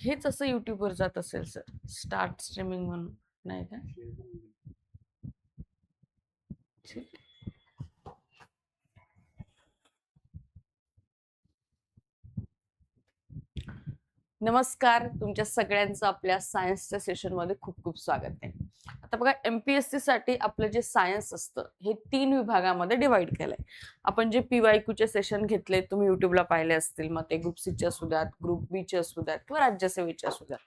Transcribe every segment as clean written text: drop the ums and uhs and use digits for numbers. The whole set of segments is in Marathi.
हेच असं युट्यूबवर जात असेल सर, स्टार्ट स्ट्रीमिंग म्हणून, नाही का? ठीक. नमस्कार, तुमच्या सगळ्यांचं आपल्या सायन्सच्या सेशनमध्ये खूप खूप स्वागत आहे. आता बघा, MPSC साठी आपलं जे सायन्स असतं हे 3 विभागामध्ये डिवाइड केलंय. आपण जे PYQ सेशन घेतले तुम्ही युट्यूबला पाहिले असतील, मग ते ग्रुप सी चे असू द्यात, ग्रुप बी चे असू द्यात किंवा राज्यसेवेचे असू द्यात,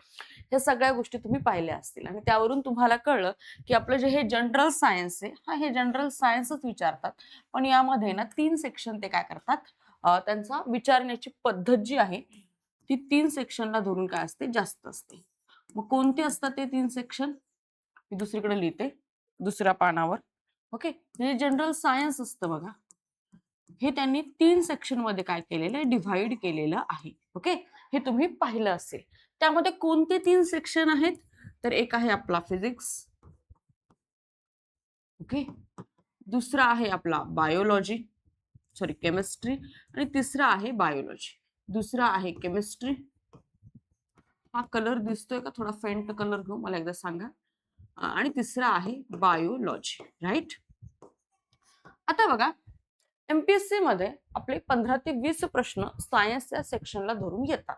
ह्या सगळ्या गोष्टी तुम्ही पाहिल्या असतील आणि त्यावरून तुम्हाला कळलं की आपलं जे हे जनरल सायन्स आहे, हे जनरल सायन्सच विचारतात, पण यामध्ये ना 3 सेक्शन ते काय करतात, त्यांचा विचारण्याची पद्धत जी आहे ती 3 सेक्शनला धरून काय असते, जास्त असते. मग कोणते असतात ते 3 सेक्शन? मी दुसरीकडे लिहिते, दुसऱ्या पानावर. ओके, हे जनरल सायन्स असतं बघा, हे त्यांनी 3 सेक्शन मध्ये काय केलेलं आहे, डिव्हाइड केलेलं आहे. ओके, हे तुम्ही पाहिलं असेल. त्यामध्ये कोणते 3 सेक्शन आहेत? तर एक आहे आपला फिजिक्स, ओके, दुसरा आहे आपला बायोलॉजी, सॉरी केमिस्ट्री, आणि तिसरा आहे बायोलॉजी. दुसरा आहे केमिस्ट्री, हा कलर दिसतोय का, थोडा फेंट कलर घेऊ, मला एकदा सांगा. आणि तिसरा आहे बायोलॉजी, राईट? आता बघा, MPSC मध्ये आपले 15 ते 20 प्रश्न सायन्सच्या सेक्शनला धरून येतात,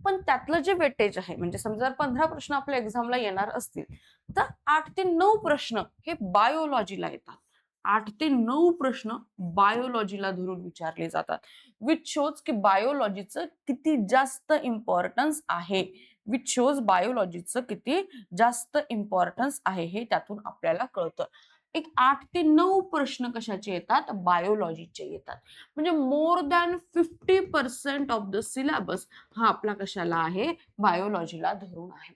पण त्यातलं जे वेटेज आहे, म्हणजे समजा 15 प्रश्न आपल्या एक्झामला येणार असतील तर 8 ते 9 प्रश्न हे बायोलॉजीला येतात. 8 ते 9 प्रश्न बायोलॉजीला धरून विचारले जातात, विच शोज की बायोलॉजीचं किती जास्त इम्पॉर्टन्स आहे, विच शोज बायोलॉजीचं किती जास्त इम्पॉर्टन्स आहे हे त्यातून आपल्याला कळतं. एक 8 ते 9 प्रश्न कशाचे येतात, बायोलॉजीचे येतात. म्हणजे more than 50% of the syllabus हा आपला कशाला आहे, बायोलॉजीला धरून आहे.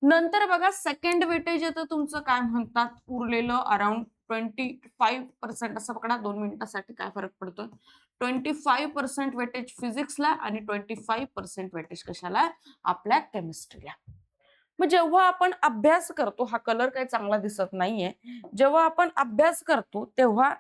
नंतर बघा, सेकंड वेटेज येतं तुमचं, काय म्हणतात, उरलेलं अराउंड 25% असं पकडा, 2 मिनिटासाठी काय फरक पडतोय, 25% वेटेज फिजिक्सला आणि 25% वेटेज कशाला, आपल्या केमिस्ट्रीला. मग जेव्हा आपण अभ्यास करतो, हा कलर काही चांगला दिसत नाहीये, जेव्हा आपण अभ्यास करतो तेव्हा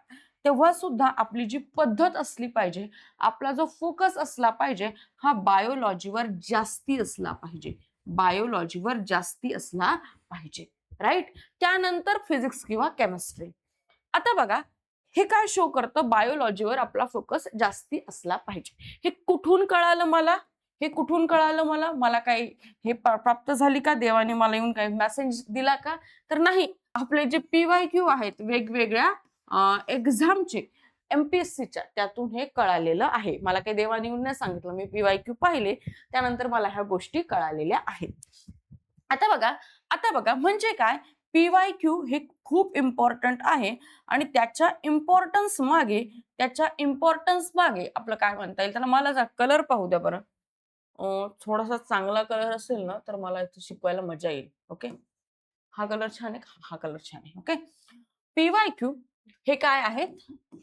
तेव्हा सुद्धा आपली जी पद्धत असली पाहिजे, आपला जो फोकस असला पाहिजे, हा बायोलॉजीवर जास्ती असला पाहिजे, बायोलॉजीवर जास्ती असला पाहिजे, राईट? त्यानंतर फिजिक्स किंवा केमिस्ट्री. आता बघा, हे काय शो करतं, बायोलॉजीवर आपला फोकस जास्ती असला पाहिजे. हे कुठून कळालं मला, हे कुठून कळालं मला, मला काही हे प्राप्त झाली का, देवाने मला येऊन काही मेसेज दिला का? तर नाही, आपले जे PYQ आहेत वेगवेगळ्या एक्झामचे, MPSCच्या, त्यातून हे कळालेलं आहे. मला काही देवाने येऊन नाही सांगितलं, मी PYQ पाहिले, त्यानंतर मला ह्या गोष्टी कळालेल्या आहेत. आता बघा म्हणजे काय, PYQ हे खूप इम्पॉर्टंट आहे आणि त्याच्या इम्पॉर्टन्स मागे आपलं काय म्हणता येईल त्याला, मला जा कलर पाहू द्या बरं. थोडासा चांगला कलर असेल ना तर मला इथे शिकवायला मजा येईल. ओके, हा कलर छान आहे, हा कलर छान आहे. ओके, PYQ हे काय आहेत,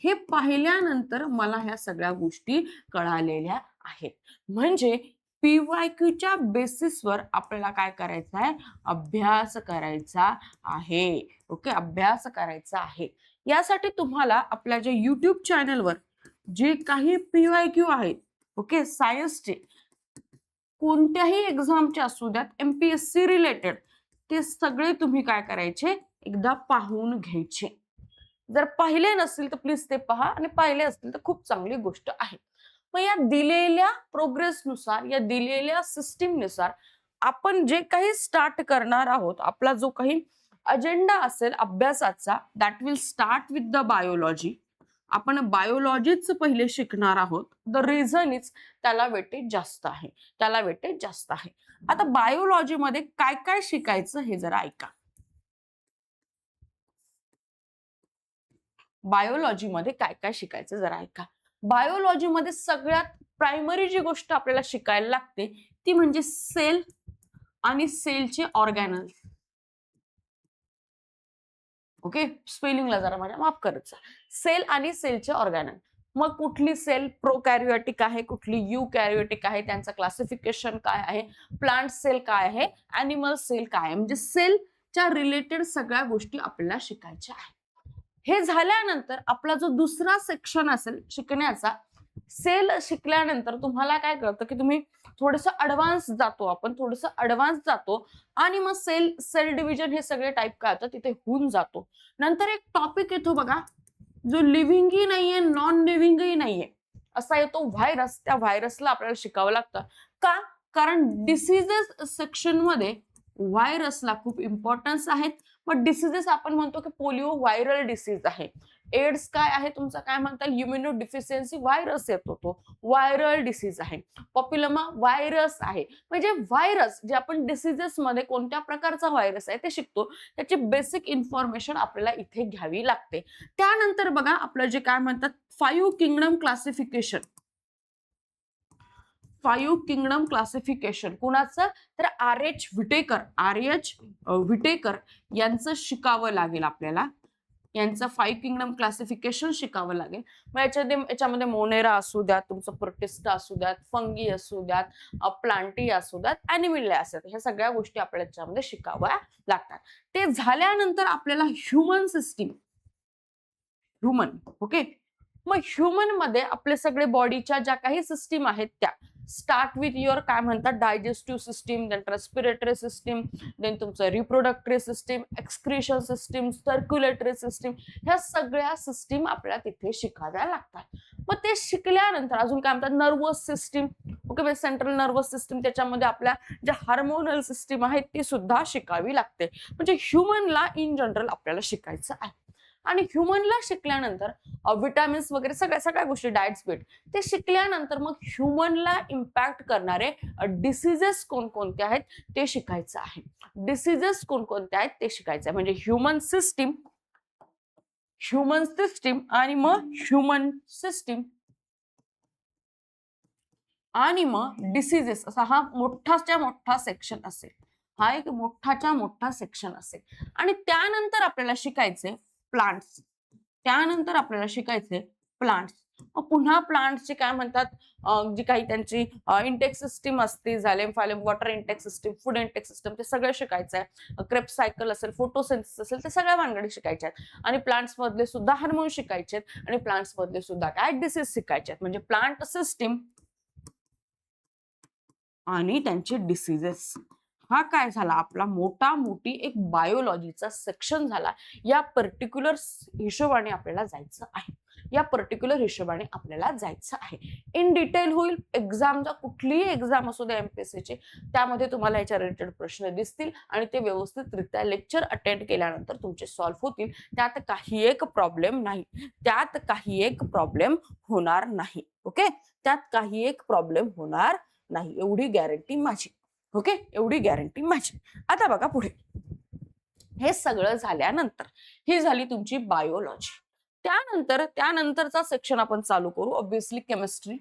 हे पाहिल्यानंतर मला ह्या सगळ्या गोष्टी कळालेल्या आहेत. म्हणजे PYQच्या बेसिसवर आपल्याला काय करायचं आहे, अभ्यास करायचा आहे. ओके, अभ्यास करायचा आहे. यासाठी तुम्हाला आपल्या जे YouTube चॅनलवर जे काही PYQ आहेत, ओके, सायन्सचे कोणत्याही एक्झामचे असू द्यात, MPSC रिलेटेड, ते सगळे तुम्ही काय करायचे, एकदा पाहून घ्यायचे. जर पाहिले नसतील तर प्लीज ते पहा, आणि पाहिले असतील तर खूप चांगली गोष्ट आहे. मग या दिलेल्या प्रोग्रेसनुसार, या दिलेल्या सिस्टीमनुसार आपण जे काही स्टार्ट करणार आहोत, आपला जो काही अजेंडा असेल अभ्यासाचा, that will start with the biology. आपण बायोलॉजीच पहिले शिकणार आहोत. द रिझन इज, त्याला वेटेज जास्त आहे, त्याला वेटेज जास्त आहे. आता बायोलॉजी मध्ये काय काय शिकायचं हे जरा ऐका. बायोलॉजी मध्ये काय काय शिकायचं जरा ऐका. बायोलॉजी मध्ये सगळ्यात प्रायमरी जी गोष्ट आपल्याला शिकायला लागते ती म्हणजे सेल आणि सेलचे ऑर्गॅनल्स. ओके, स्पेलिंगला जरा माझ्या माफ करायचं. सेल आणि सेलचे ऑर्गॅनल. मग कुठली सेल प्रोकॅरियोटिक आहे, कुठली युकॅरियोटिक आहे, त्यांचं क्लासिफिकेशन काय आहे, प्लांट सेल काय आहे, ॲनिमल सेल काय आहे, म्हणजे सेलच्या रिलेटेड सगळ्या गोष्टी आपल्याला शिकायच्या आहेत. हे झाल्यानंतर आपला जो दुसरा सेक्शन असेल शिकण्याचा, सेल शिकल्यानंतर तुम्हाला काय कळतं की तुम्ही थोडंसं ऍडव्हान्स जातो, आपण थोडंसं ऍडव्हान्स जातो आणि मग सेल डिव्हिजन हे सगळे टाईप काय होतं तिथे होऊन जातो. नंतर एक टॉपिक येतो बघा, जो लिव्हिंगही नाहीये नॉन लिव्हिंगही नाहीये असा येतो व्हायरस. त्या व्हायरसला आपल्याला शिकावं लागतं. का? कारण डिसीजेस सेक्शन मध्ये व्हायरसला खूप इम्पॉर्टन्स आहेत. मग डिसीजेस आपण म्हणतो की पोलिओ व्हायरल डिसीज आहे. एड्स काय आहे तुमचा, काय म्हणता, इम्युनो डिफिशियन्सी व्हायरस येतो, तो व्हायरल डिसीज आहे. पॉप्युलमा व्हायरस आहे. म्हणजे व्हायरस जे आपण डिसीजेस मध्ये कोणत्या प्रकारचा व्हायरस आहे ते शिकतो, त्याची बेसिक इन्फॉर्मेशन आपल्याला इथे घ्यावी लागते. त्यानंतर बघा आपलं जे काय म्हणतात 5 किंगडम क्लासिफिकेशन. 5 किंगडम क्लासिफिकेशन कुणाचं, तर RH विटेकर यांचं शिकावं लागेल आपल्याला. यांचं 5 किंगडम क्लासिफिकेशन शिकावं लागेल. मग याच्यामध्ये मोनेरा असू द्यात, तुमचं प्रोटिस्टा असू द्यात, फंगी असू द्यात, प्लांटी असू द्यात, अॅनिमिलिया असू द्यात, ह्या सगळ्या गोष्टी आपल्याला याच्यामध्ये शिकाव्या लागतात. ते झाल्यानंतर आपल्याला ह्युमन सिस्टीम, ह्युमन, ओके. मग ह्युमन मध्ये आपले सगळे बॉडीच्या ज्या काही सिस्टीम आहेत त्या स्टार्ट विथ युअर काय म्हणतात digestive system, then respiratory system, then तुमचं reproductory system, excretion system, circulatory system, ह्या सगळ्या सिस्टीम आपल्याला तिथे शिकाव्या लागतात. मग ते शिकल्यानंतर अजून काय म्हणतात nervous system, okay, central nervous system, त्याच्यामध्ये आपल्या ज्या हार्मोनल सिस्टीम आहेत ती सुद्धा शिकावी लागते. म्हणजे ह्युमनला इन जनरल आपल्याला शिकायचं आहे. आणि ह्युमनला शिकल्यानंतर विटामिन्स वगैरे सगळ्या गोष्टी, डाएट्स बीट, ते शिकल्यानंतर मग ह्युमनला इम्पॅक्ट करणारे डिसीजेस कोणकोणते आहेत ते शिकायचं आहे. डिसीजेस कोणकोणते आहेत ते शिकायचं आहे. म्हणजे ह्युमन सिस्टीम आणि मग ह्युमन सिस्टीम आणि मग डिसीजेस, असा हा मोठाच्या मोठा सेक्शन असेल. हा एक मोठाच्या मोठा सेक्शन असेल. आणि त्यानंतर आपल्याला शिकायचे प्लांट्स. त्यानंतर आपल्याला शिकायचे प्लांट्स. मग पुन्हा प्लांट्सचे काय म्हणतात, जी काही त्यांची इंटेक सिस्टीम असते, xylem phloem, water intake system, food intake system, ते सगळं शिकायचं आहे. क्रेप सायकल असेल, फोटोसिंथेसिस असेल, ते सगळ्या भानगडी शिकायच्या आहेत. आणि प्लांट्स मधले सुद्धा हार्मोन शिकायचे आहेत आणि प्लांट्स मधले सुद्धा काय डिसीज शिकायचे आहेत. म्हणजे प्लांट सिस्टीम आणि त्यांचे डिसीजेस, हा काय झाला आपला मोठी एक बायोलॉजीचा सेक्शन झाला. या पर्टिक्युलर हिशोबाने आपल्याला जायचं आहे. इन डिटेल होईल. एक्झामचा कुठलीही एक्झाम असू दे एमपीएससीची, त्यामध्ये तुम्हाला याच्या रिलेटेड प्रश्न दिसतील आणि ते व्यवस्थितरित्या लेक्चर अटेंड केल्यानंतर तुमचे सॉल्व्ह होतील. त्यात काही एक प्रॉब्लेम होणार नाही. ओके, त्यात काही एक प्रॉब्लेम होणार नाही, एवढी गॅरंटी माझी. ओके, एवढी गॅरंटी माझी. आता बघा पुढे, हे सगळं झाल्यानंतर ही झाली तुमची बायोलॉजी. त्यानंतरचा सेक्शन आपण चालू करू ऑब्विसली केमिस्ट्री.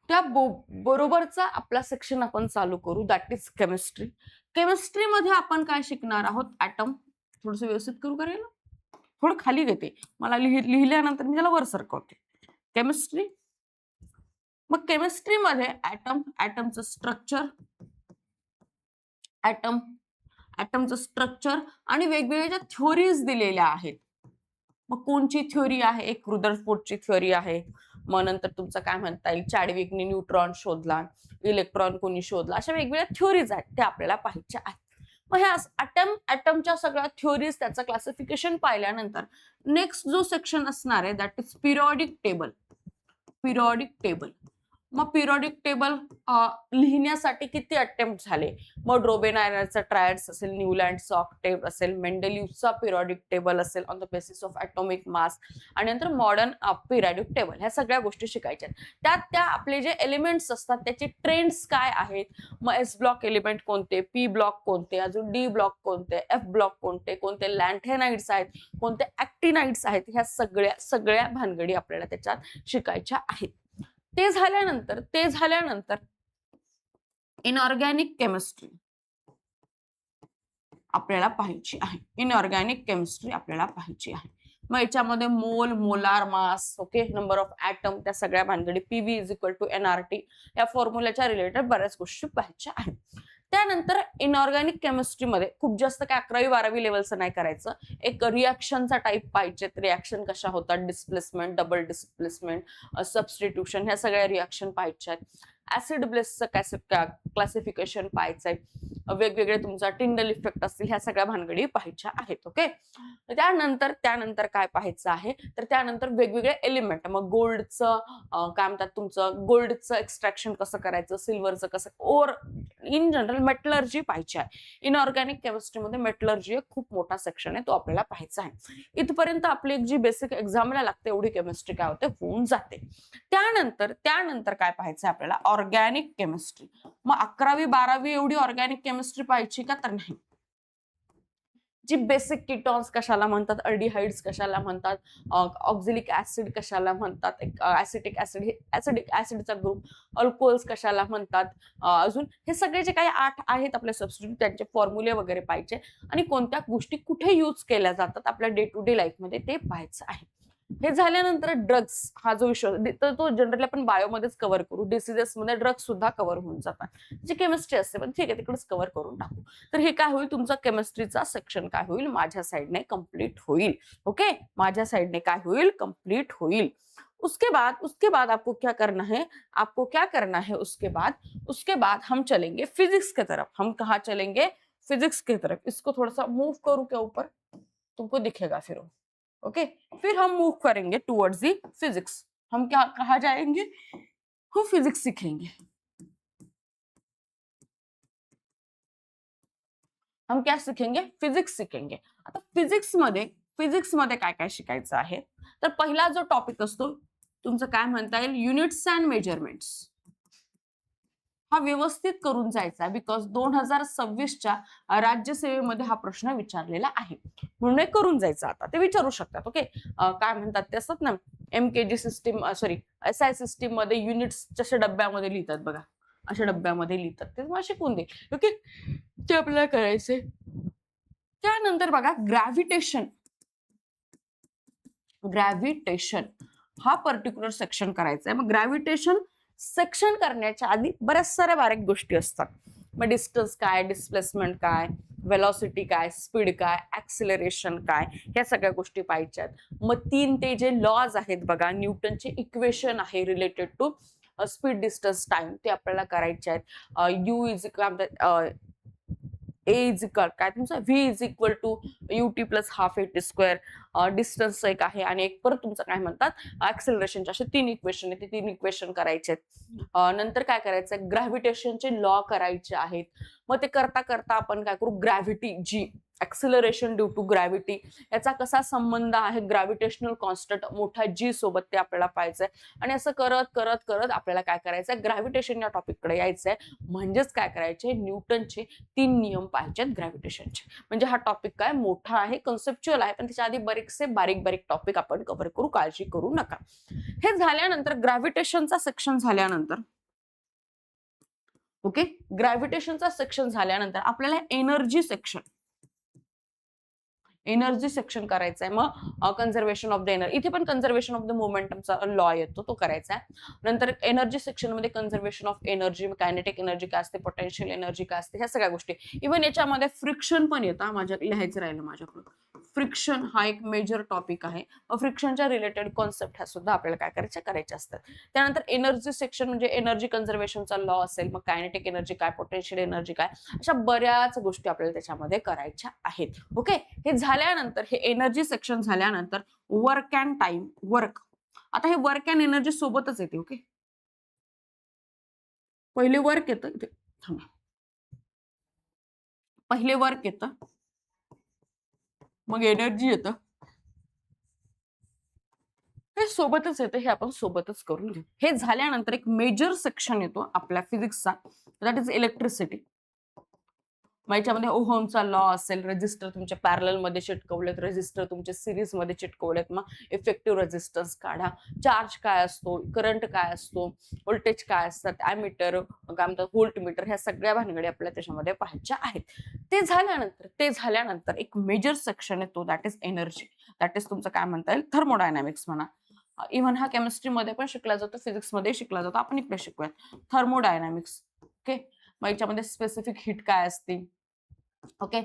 त्या बरोबरचा आपला सेक्शन आपण चालू करू, दॅट इज केमिस्ट्री. केमिस्ट्रीमध्ये आपण काय शिकणार आहोत, ऍटम. थोडस व्यवस्थित करू करायला, थोडं खाली घेते, मला लिहिल्यानंतर मी त्याला वर सरकवते. केमिस्ट्री. मग केमिस्ट्रीमध्ये ऍटमचं स्ट्रक्चर, ऍटमचं स्ट्रक्चर आणि वेगवेगळ्या ज्या थ्योरीज दिलेल्या आहेत. मग कोणची थ्योरी आहे, एक रुदरफोर्डची थ्योरी आहे. मग नंतर तुमचं काय म्हणता येईल, चॅडविकने न्यूट्रॉन शोधला, इलेक्ट्रॉन कोणी शोधला, अशा वेगवेगळ्या थ्योरीज आहेत, त्या आपल्याला पाहायच्या आहेत. मग ह्या ऍटमच्या सगळ्या थ्योरीज, त्याचं क्लासिफिकेशन पाहिल्यानंतर नेक्स्ट जो सेक्शन असणार आहे दॅट इज पिरियॉडिक टेबल. मग पिरियॉडिक टेबल लिहिण्यासाठी किती अटेम्प्ट झाले, मग ड्रोबेनायरचा ट्रायड्स असेल, न्यूलँडचा ऑक्टेव्ह असेल, मेंडेलिव्हचा पिरियॉडिक टेबल असेल on the basis of atomic mass, आणि नंतर मॉडर्न पिरियॉडिक टेबल, ह्या सगळ्या गोष्टी शिकायच्या. त्या आपले जे एलिमेंट्स असतात त्याचे ट्रेंड्स काय आहेत, मग एस ब्लॉक एलिमेंट कोणते, पी ब्लॉक कोणते, अजून डी ब्लॉक कोणते, एफ ब्लॉक कोणते लॅन्थेनाइड्स आहेत, कोणते ऍक्टिनाइड्स आहेत, ह्या सगळ्या भानगडी आपल्याला त्याच्यात शिकायच्या आहेत. ते झाल्यानंतर इनऑर्गॅनिक केमिस्ट्री आपल्याला पाहायची आहे. मग याच्यामध्ये मोल, molar mass, okay, number of atom, त्या सगळ्या भानगडी, PV = NRT, या फॉर्म्युल्याच्या रिलेटेड बऱ्याच गोष्टी पाहायच्या आहेत. त्यानंतर इनऑर्गॅनिक केमिस्ट्रीमध्ये खूप जास्त काय 11वी-12वी लेवलचं नाही करायचं. एक रिॲक्शनचा टाईप पाहिजे. रिॲक्शन कशा होतात, डिस्प्लेसमेंट, डबल डिस्प्लेसमेंट, सबस्टिट्यूशन, ह्या सगळ्या रिॲक्शन पाहायच्या आहेत. ऍसिड बेसचं क्लासिफिकेशन पाहायचंय. वेगवेगळे तुमचा टिंडल इफेक्ट असतील, ह्या सगळ्या भानगडी पाहायच्या आहेत. ओके. त्यानंतर काय पाहायचं आहे, तर त्यानंतर वेगवेगळे एलिमेंट, मग गोल्डचं काय म्हणतात तुमचं, गोल्डचं एक्स्ट्रॅक्शन कसं करायचं, सिल्वरचं कसं, ओर इन जनरल मेटलर्जी पाहिजे आहे. इनऑर्गॅनिक केमिस्ट्रीमध्ये मेटलर्जी एक खूप मोठा सेक्शन आहे, तो आपल्याला पाहायचा आहे. इथपर्यंत आपली एक जी बेसिक एक्झामला लागते एवढी केमिस्ट्री काय होते, होऊन जाते. त्यानंतर काय पाहायचं आपल्याला, ऑर्गॅनिक केमिस्ट्री. मग 11वी-12वी एवढी ऑर्गॅनिक केमिस्ट्री पाहिजे का, तर नाही. जी बेसिक कीटॉन्स कशाला म्हणतात, अल्डिहाइड्स कशाला म्हणतात, ऑक्झिलिक ऍसिड कशाला म्हणतात, ऍसिटिक ऍसिड, हे ऍसिडिक ऍसिडचा ग्रुप, अल्कोहोल्स कशाला म्हणतात, अजून हे सगळे जे काही 8 आहेत आपले सबस्टिट्यूट, त्यांचे फॉर्म्युले वगैरे पाहिजे आणि कोणत्या गोष्टी कुठे यूज केल्या जातात आपल्या डे टू डे लाईफमध्ये ते पाहायचं आहे. हे झाल्यानंतर ड्रग्स हा जो विषय, तर तो जनरली आपण बायोमध्येच कव्हर करू. डिसीजेस मध्ये ड्रग्स सुद्धा कव्हर होऊन जातात. जी केमिस्ट्री असते, पण ठीक आहे तिकडेच कव्हर करून टाकू. तर हे काय होईल, तुमचा केमिस्ट्रीचा सेक्शन काय होईल, माझ्या साइडने कंप्लीट होईल. ओके, माझ्या साइडने काय होईल, कंप्लीट होईल. उसके बाद आपको क्या करना है, उसके बाद हम चलेंगे फिजिक्स की तरफ. हम कहाँ चलेंगे, फिजिक्स की तरफ. इसको थोड़ा सा मूव करूं क्या ऊपर, तुमको दिखेगा फिर. ओके, फिर हम मूव करेंगे टुवर्ड्स दी फिजिक्स. हम क्या कहा जाएंगे, हम फिजिक्स सीखेंगे. हम क्या सीखेंगे, फिजिक्स सीखेंगे. आता फिजिक्स मध्ये काय काय शिकायचं आहे, तर पहिला जो टॉपिक असतो तुमचं काय म्हणता येईल, युनिट्स अँड मेजरमेंट्स. हा व्यवस्थित करून जायचा, बिकॉज 2026च्या राज्यसेवेमध्ये हा प्रश्न विचारलेला आहे, म्हणून करून जायचा. आता ते विचारू शकतात. ओके, काय म्हणतात ते असतात ना, MKG system, sorry SI system मध्ये युनिट्स जशा डब्यामध्ये लिहितात बघा, अशा डब्यामध्ये लिहितात, ते मला शिकवून दे. ओके, ते आपल्याला करायचे. त्यानंतर बघा, ग्रॅव्हिटेशन हा पर्टिक्युलर सेक्शन करायचा आहे. मग ग्रॅव्हिटेशन सेक्शन करण्याच्या आधी बऱ्याच साऱ्या बारीक गोष्टी असतात. मग डिस्टन्स काय, डिस्प्लेसमेंट काय, वेलॉसिटी काय, स्पीड काय, ऍक्सिलरेशन काय, ह्या सगळ्या गोष्टी पाहिजेत. मग 3 ते जे लॉज आहेत बघा, न्यूटनचे इक्वेशन आहे related to speed, distance, time, ते आपल्याला करायचे आहेत. U is a is equal काय तुमचा, v is equal to UT plus half AT square. Distance एक आहे आणि एक परत तुमचं काय म्हणतात, ऍक्सेलरेशनचे. असे 3 इक्वेशन आहेत, ते 3 इक्वेशन करायचे आहेत. नंतर काय करायचं, ग्रॅव्हिटेशनचे लॉ करायचे आहेत. मग ते करता करता आपण काय करू, gravity g, acceleration due to gravity, याचा कसा संबंध आहे ग्रॅव्हिटेशनल कॉन्स्टंट मोठ्या जी सोबत, ते आपल्याला पाहायचंय. आणि असं करत करत करत आपल्याला काय करायचंय, ग्रॅव्हिटेशन या टॉपिककडे यायचंय. म्हणजेच काय करायचे, न्यूटनचे 3 नियम पाहिजेत ग्रॅव्हिटेशनचे. म्हणजे हा टॉपिक काय मोठा आहे, कन्सेप्च्युअल आहे, पण त्याच्या आधी बरेचसे बारीक बारीक टॉपिक आपण कव्हर करू, काळजी करू नका. हे झाल्यानंतर ग्रॅव्हिटेशनचा सेक्शन झाल्यानंतर, ओके, ग्रॅव्हिटेशनचा सेक्शन झाल्यानंतर आपल्याला एनर्जी सेक्शन करायचं आहे. मग कन्झर्वेशन ऑफ द एनर्जी, इथे पण कन्झर्वेशन ऑफ द मोमेंटमचा लॉ येतो, तो करायचा आहे. नंतर एनर्जी सेक्शन मध्ये conservation of energy, kinetic energy काय असते, पोटेन्शियल एनर्जी काय असते, ह्या सगळ्या गोष्टी. इव्हन याच्यामध्ये फ्रिक्शन पण येतं, माझ्या लिहायचं राहिलं माझ्याकडून. फ्रिक्शन हा एक मेजर टॉपिक आहे. फ्रिक्शनच्या रिलेटेड कॉन्सेप्ट ह्या सुद्धा आपल्याला काय करायचे असतात. त्यानंतर एनर्जी सेक्शन म्हणजे एनर्जी कन्झर्वेशनचा लॉ असेल, मग कायनेटिक एनर्जी काय, पोटेन्शियल एनर्जी काय, अशा बऱ्याच गोष्टी आपल्याला त्याच्यामध्ये करायच्या आहेत. ओके, हे झाल्यानंतर, हे एनर्जी सेक्शन झाल्यानंतर वर्क अँड टाइम. आता हे वर्क अँड एनर्जी सोबतच येते. ओके, पहिले वर्क येतं, इथे थांबा, पहिले वर्क येतं, मग एनर्जी येतं, हे सोबतच येतं, हे आपण सोबतच करून घेऊ. हे झाल्यानंतर एक मेजर सेक्शन येतो आपल्या फिजिक्सचा, दॅट इज इलेक्ट्रिसिटी. मग याच्यामध्ये ओहमचा लॉ असेल, रेजिस्टर तुमच्या पॅरलल मध्ये चिटकवलेत, रेजिस्टर तुमचे सिरीज मध्ये चिटकवलेत, मग इफेक्टिव्ह रेजिस्टन्स काढा, चार्ज काय असतो, करंट काय असतो, व्होल्टेज काय असतात, ॲमीटर काय म्हणतात, व्होल्टमीटर, ह्या सगळ्या भानगडी आपल्याला त्याच्यामध्ये पाहायच्या आहेत. ते झाल्यानंतर एक मेजर सेक्शन येतो, that is energy. That is तुमचं काय म्हणता येईल, थर्मोडायनामिक्स म्हणा. इव्हन हा केमिस्ट्रीमध्ये पण शिकला जातो, फिजिक्समध्ये शिकला जातो, आपण इकडे शिकूयात थर्मोडायनामिक्स. ओके, मग याच्यामध्ये स्पेसिफिक हीट काय असते, ओके,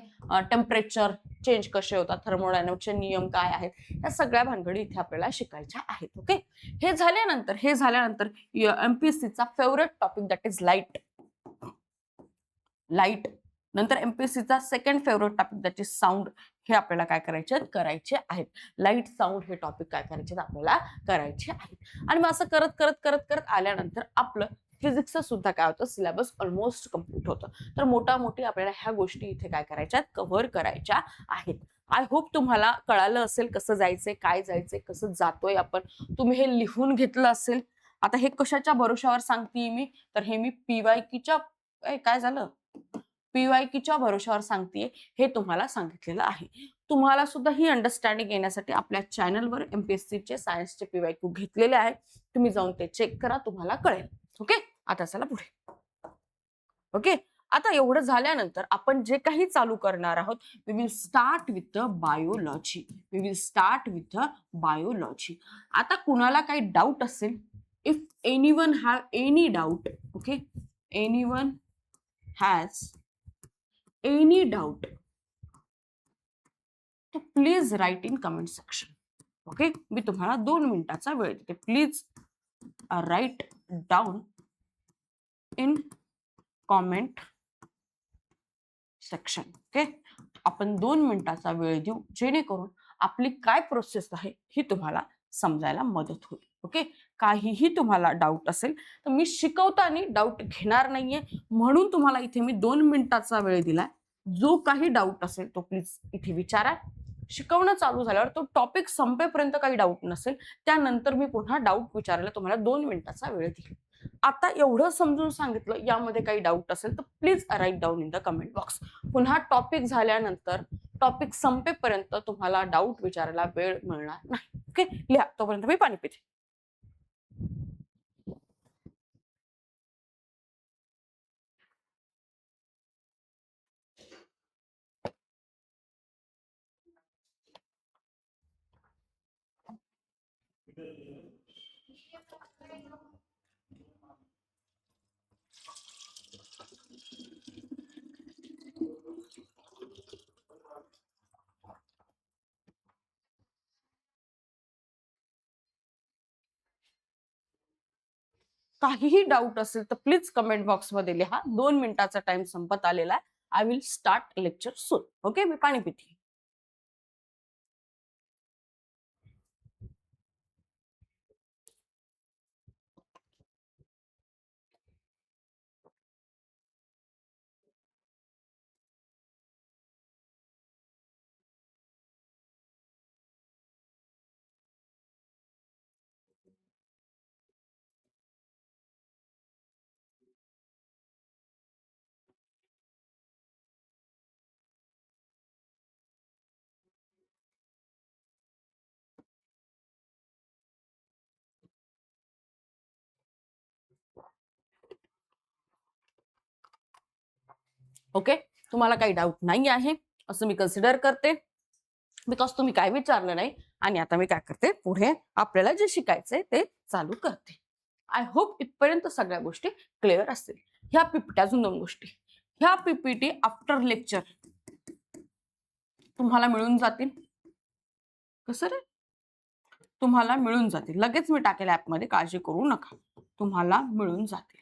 टेम्परेचर चेंज कसे होतात, थर्मोडायनॅमिक्सचे नियम काय आहेत, या सगळ्या भानगडी इथे आपल्याला शिकायच्या आहेत. ओके, हे झाल्यानंतर एमपीएससीचा favourite topic that is light. नंतर एमपीएससीचा second favourite topic that is sound. हे आपल्याला काय करायचे आहेत. लाईट, साऊंड हे टॉपिक काय करायचे आपल्याला करायचे आहेत. आणि मग असं करत आल्यानंतर आपलं फिजिक्सचं सुद्धा काय होतं, सिलेबस ऑलमोस्ट कम्प्लीट होतं. तर मोठी आपल्याला ह्या गोष्टी इथे काय करायच्या, कव्हर करायच्या आहेत. आय होप तुम्हाला कळालं असेल कसं जायचंय, काय जायचंय, कसं जातोय आपण. तुम्ही हे लिहून घेतलं असेल. आता हे कशाच्या भरोशावर सांगतेय मी, तर हे मी पीवायक्यूच्या काय झालं, पीवायक्यूच्या भरोशावर सांगतेय, हे तुम्हाला सांगितलेलं आहे. तुम्हाला सुद्धा ही अंडरस्टँडिंग येण्यासाठी आपल्या चॅनलवर एमपीएससीचे सायन्सचे पीवायक्यू घेतलेले आहे. तुम्ही जाऊन ते चेक करा, तुम्हाला कळेल. ओके, आता चला पुढे. ओके, आता एवढं झाल्यानंतर आपण जे काही चालू करणार आहोत, we will start with the biology. आता कुणाला काही डाऊट असेल, if anyone have any doubt, okay, anyone has any doubt, तो please write in comment section. Okay, मी तुम्हाला 2 मिनिटाचा वेळ देते. Please write down in comment section. Okay, आपण 2 मिनिटाचा वेळ देऊ, जेणेकरून आपली काय प्रोसेस आहे ही तुम्हाला समजायला मदत होईल. ओके, काहीही तुम्हाला डाऊट असेल तर मी शिकवताना डाऊट घेणार नाहीये, म्हणून तुम्हाला इथे मी 2 मिनिटाचा वेळ दिलाय. जो काही डाऊट असेल तो प्लीज इथे विचारा. शिकवणं चालू झाल्यावर तो टॉपिक संपेपर्यंत काही डाऊट नसेल, त्यानंतर मी पुन्हा डाऊट विचारायला तुम्हाला 2 मिनिटाचा वेळ देईल. आता एवढं समजून सांगितलं, यामध्ये काही डाऊट असेल तर please write down in the comment box. पुन्हा टॉपिक झाल्यानंतर टॉपिक संपेपर्यंत तुम्हाला डाऊट विचारायला वेळ मिळणार नाही. ओके, लिहा, तोपर्यंत मी पाणी पिते. काहीही डाऊट असेल तर प्लीज कमेंट बॉक्स मध्ये लिहा. 2 मिनिटाचा टाइम संपत आलेला आहे. I will start lecture soon. Okay, मी पाणी पिते. ओके, तुम्हाला काही डाऊट नाही आहे असं मी कन्सिडर करते, बिकॉज तुम्ही काय विचारलं नाही. आणि आता मी काय करते, पुढे आपल्याला जे शिकायचंय ते चालू करते. आय होप इथपर्यंत सगळ्या गोष्टी क्लिअर असतील. ह्या पीपीटी, अजून 2 गोष्टी, ह्या पीपीटी आफ्टर लेक्चर तुम्हाला मिळून जातील. कसं रे, तुम्हाला मिळून जातील. लगेच मी टाकेल ऍपमध्ये, काळजी करू नका, तुम्हाला मिळून जातील.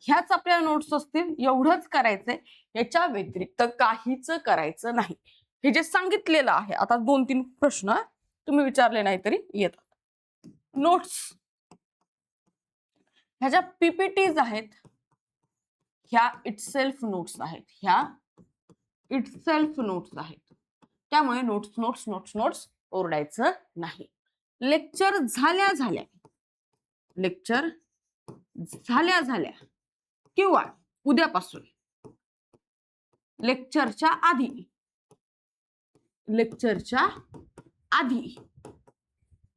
ह्याच आपल्या नोट्स असतील, एवढंच करायचंय. याच्या व्यतिरिक्त काहीच करायचं नाही. हे जे सांगितलेलं आहे, आता 2-3 प्रश्न तुम्ही विचारले नाही तरी येतात. नोट्स ह्या ज्या पीपीटीज आहेत, ह्या इटसेल्फ नोट्स आहेत. त्यामुळे नोट्स ओरडायचं नाही. लेक्चर झाल्या किंवा उद्यापासून लेक्चरच्या आधी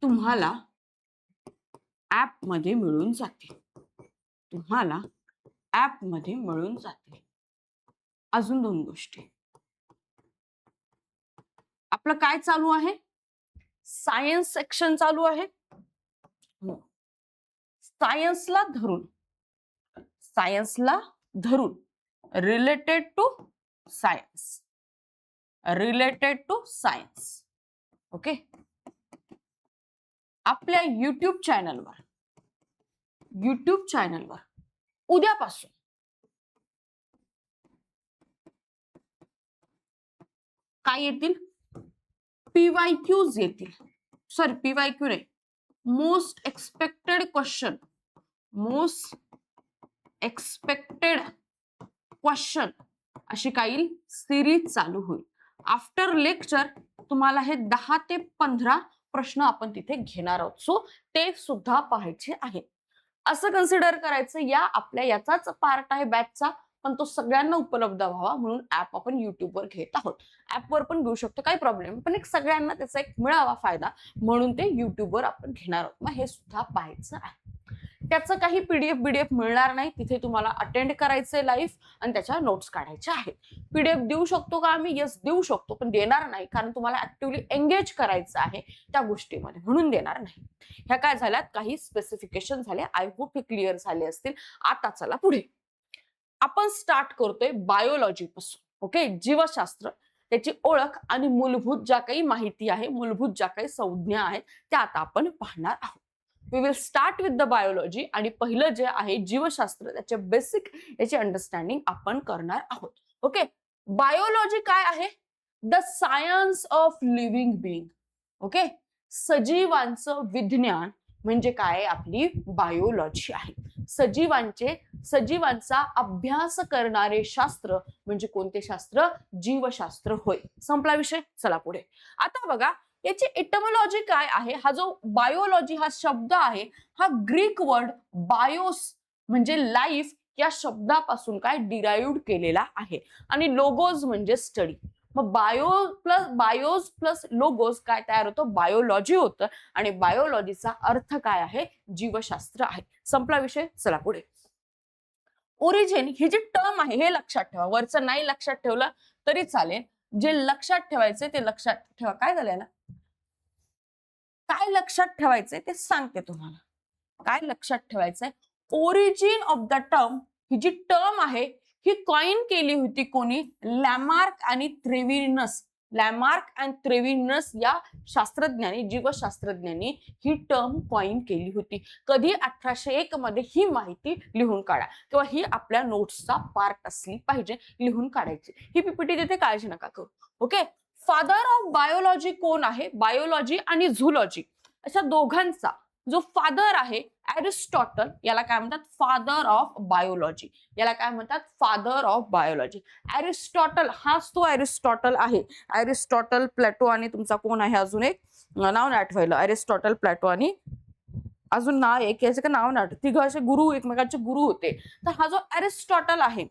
तुम्हाला ऍप मध्ये मिळून जातील. अजून 2 गोष्टी. आपलं काय चालू आहे, सायन्स सेक्शन चालू आहे. सायन्सला धरून related to science, related to science. Okay, आपल्या युट्यूब चॅनलवर उद्यापासून काय येतील? PYQs येतील. सॉरी, PYQ नाही, most expected question, most expected question अशी काही सिरीज चालू होईल. आफ्टर लेक्चर तुम्हाला हे 10 ते 15 प्रश्न आपण तिथे घेणार आहोत. सो ते सुद्धा पाहायचे आहे. असं कन्सिडर करायचं या आपल्या याचाच पार्ट आहे बॅचचा, पण तो सगळ्यांना उपलब्ध व्हावा म्हणून ऍप आपण युट्यूबवर घेत आहोत. ऍपवर पण घेऊ शकतो, काही प्रॉब्लेम, पण एक सगळ्यांना त्याचा एक मिळावा फायदा म्हणून ते युट्यूबवर आपण घेणार आहोत. मग हे सुद्धा पाहायचं आहे. त्याचं काही PDF मिळणार नाही, तिथे तुम्हाला अटेंड करायचंय लाईव्ह आणि त्याच्या नोट्स काढायच्या आहेत. PDF देऊ शकतो का आम्ही? यस, देऊ शकतो, पण देणार नाही, कारण तुम्हाला ऍक्टिव्हली एंगेज करायचं आहे त्या गोष्टीमध्ये, म्हणून देणार नाही. ह्या काय झाल्यात, काही स्पेसिफिकेशन झाले. आय होप हे क्लिअर झाले असतील. आता चला पुढे आपण स्टार्ट करतोय बायोलॉजी पासून. ओके, जीवशास्त्र, त्याची ओळख आणि मूलभूत ज्या काही माहिती आहे, मूलभूत ज्या काही संज्ञा आहेत त्या आता आपण पाहणार आहोत. We will start with the biology, आणि पहिलं जे आहे जीवशास्त्र, त्याचे बेसिक याची अंडरस्टँडिंग आपण करणार आहोत. ओके, बायोलॉजी काय आहे? The science of living being. Okay, सजीवांचं विज्ञान म्हणजे काय? आपली बायोलॉजी आहे. सजीवांचा अभ्यास करणारे शास्त्र म्हणजे कोणते शास्त्र? जीवशास्त्र होय. संपला विषय. चला पुढे. आता बघा याची एटमॉलॉजी काय आहे. हा जो बायोलॉजी हा शब्द आहे, हा ग्रीक वर्ड बायोस म्हणजे लाईफ या शब्दापासून काय डिराइव्ड केलेला आहे, आणि लोगोज म्हणजे स्टडी. मग बायोस प्लस लोगोस काय तयार होतं? बायोलॉजी होतं, आणि बायोलॉजीचा अर्थ काय आहे? जीवशास्त्र आहे. संपला विषय. चला पुढे. ओरिजिन ही जी टर्म आहे हे लक्षात ठेवा. वरचं नाही लक्षात ठेवलं तरी चालेल, जे लक्षात ठेवायचे ते लक्षात ठेवा. काय झालंय ना, काय लक्षात ठेवायचंय ते सांगते तुम्हाला. काय लक्षात ठेवायचंय? ओरिजिन ऑफ द टर्म, ही जी टर्म आहे ही कॉइन केली होती कोणी? लॅमार्क आणि थ्रेव्हिनस. लॅमार्क अँड थ्रेव्हिनस या शास्त्रज्ञांनी, जीवशास्त्रज्ञांनी ही टर्म कॉइन केली होती. कधी? 1801 मध्ये. ही माहिती लिहून काढा, किंवा ही आपल्या नोट्सचा पार्ट असली पाहिजे, लिहून काढायची. ही PPT देते, काळजी नका करू. ओके, फादर ऑफ बायोलॉजी कोण आहे? बायोलॉजी आणि झूलॉजी अशा दोघांचा जो फादर आहे एरिस्टॉटल, याला काय म्हणतात? Father of biology. याला काय म्हणतात? Father of biology. एरिस्टॉटल हाच तो एरिस्टॉटल आहे. एरिस्टॉटल, प्लॅटो, आणि तुमचा कोण आहे अजून एक नाव नाही आठवायला. एरिस्टॉटल, प्लॅटो आणि अजून नाव एक, याचे का नाव नाही आठवत. तिघ असे गुरु, एकमेकांचे गुरु होते. तर हा जो एरिस्टॉटल आहे,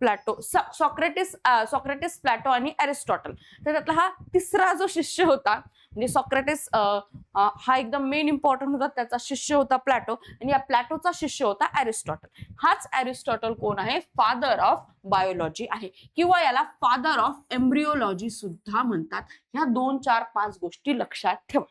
प्लॅटो, सॉक्रेटिस, प्लॅटो आणि एरिस्टॉटल, तर त्यातला हा तिसरा जो शिष्य होता, म्हणजे सॉक्रेटिस हा एकदम मेन इम्पॉर्टंट होता, त्याचा शिष्य होता प्लॅटो, आणि या प्लॅटोचा शिष्य होता एरिस्टॉटल. हाच एरिस्टॉटल कोण आहे? फादर ऑफ बायोलॉजी आहे, किंवा याला फादर ऑफ एम्ब्रिओलॉजी सुद्धा म्हणतात. ह्या 2, 4, 5 गोष्टी लक्षात ठेवा.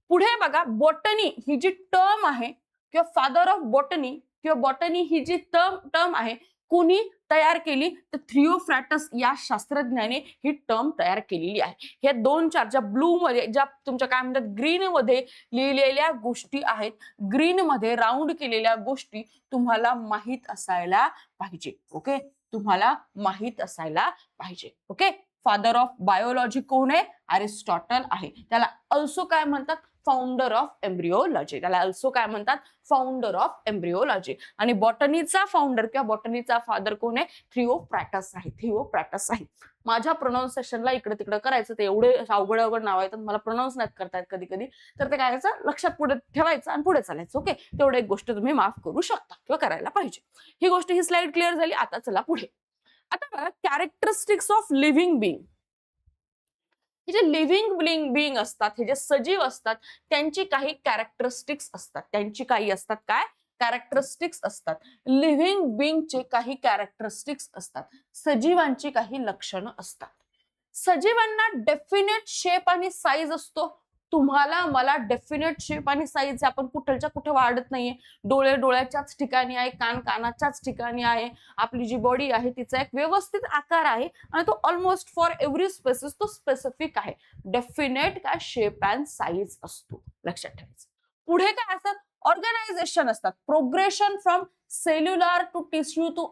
पुढे बघा, बॉटनी ही जी टर्म आहे, किंवा फादर ऑफ बॉटनी किंवा बॉटनी ही जी टर्म आहे, कुणी तयार केली? तर थिओफ्रॅटस या शास्त्रज्ञाने ही टर्म तयार केलेली आहे. हे 2, 4 ज्या ब्लू मध्ये, ज्या तुमच्या काय म्हणतात ग्रीन मध्ये लिहिलेल्या गोष्टी आहेत, ग्रीन मध्ये राऊंड केलेल्या गोष्टी तुम्हाला माहित असायला पाहिजे. ओके, तुम्हाला माहित असायला पाहिजे. ओके, फादर ऑफ बायोलॉजी कोण आहे? एरिस्टॉटल आहे. त्याला अल्सो काय म्हणतात? Founder of embryology. त्याला अल्सो काय म्हणतात? Founder of embryology. आणि बॉटनीचा फाउंडर किंवा बॉटनीचा फादर कोण आहे? थिओफ्रॅटस आहे. थिओफ्रॅटस आहे. माझ्या प्रोनाऊन्सिएशनला इकडे तिकडे करायचं, ते एवढे अवघड नाव आहेत, मला प्रोनाऊन्स नाही करतायत कधी कधी, तर ते काय करायचं? लक्षात पुढे ठेवायचं आणि पुढे चालायचं. ओके, तेवढं एक गोष्ट तुम्ही माफ करू शकता किंवा करायला पाहिजे. ही गोष्ट, ही स्लाइड क्लिअर झाली. आता चला पुढे. आता बघा, कॅरेक्टरिस्टिक्स ऑफ लिव्हिंग बीइंग. हे जे लिव्हिंग बीइंग असतात, हे जे सजीव असतात, त्यांची काही कॅरेक्टरिस्टिक्स असतात. त्यांची काही असतात काय? कॅरेक्टरिस्टिक्स असतात. लिव्हिंग बीइंगचे काही कॅरेक्टरिस्टिक्स असतात. सजीवांची काही लक्षणं असतात. सजीवांना डेफिनेट शेप आणि साईज असतो. तुम्हाला मला डेफिनेट शेप आणि साईज आपण कुठलच्या कुठे वाढत नाहीये. डोळे डोळ्याच्याच ठिकाणी आहे, कान कानाच्याच ठिकाणी आहे, आपली जी बॉडी आहे तिचा एक व्यवस्थित आकार आहे आणि तो ऑलमोस्ट फॉर एव्हरी स्पेसिस तो स्पेसिफिक आहे. डेफिनेट काय शेप अँड साईज असतो, लक्षात ठेवायचं. पुढे काय असतात, ऑर्गनायझेशन असतात. Progression from cellular to tissue to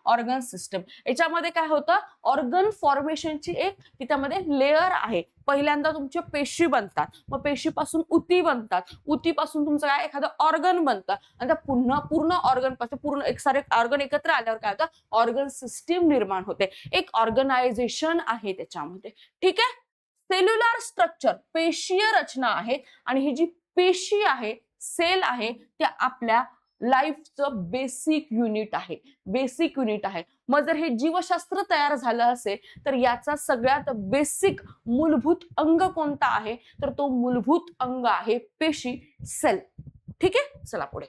organ system. याच्यामध्ये काय होतं, ऑर्गन फॉर्मेशनची एक त्यामध्ये लेअर आहे. पहिल्यांदा तुमच्या पेशी बनतात, मग पेशीपासून उती बनतात, उतीपासून तुमचं काय एखादं ऑर्गन बनतं आणि त्या पुन्हा पूर्ण ऑर्गन पासून पूर्ण एक सारे ऑर्गन एकत्र आल्यावर काय होतं, ऑर्गन सिस्टीम निर्माण होते. एक ऑर्गनायझेशन आहे त्याच्यामध्ये. ठीक आहे. सेल्युलर स्ट्रक्चर पेशीय रचना आहे आणि ही जी पेशी आहे, सेल आहे, त्या आपल्या लाईफचं बेसिक युनिट आहे. बेसिक युनिट आहे. मग जर हे जीवशास्त्र तयार झालं असेल तर याचा सगळ्यात बेसिक मूलभूत अंग कोणता आहे, तर तो मूलभूत अंग आहे पेशी, सेल. ठीक आहे. चला पुढे.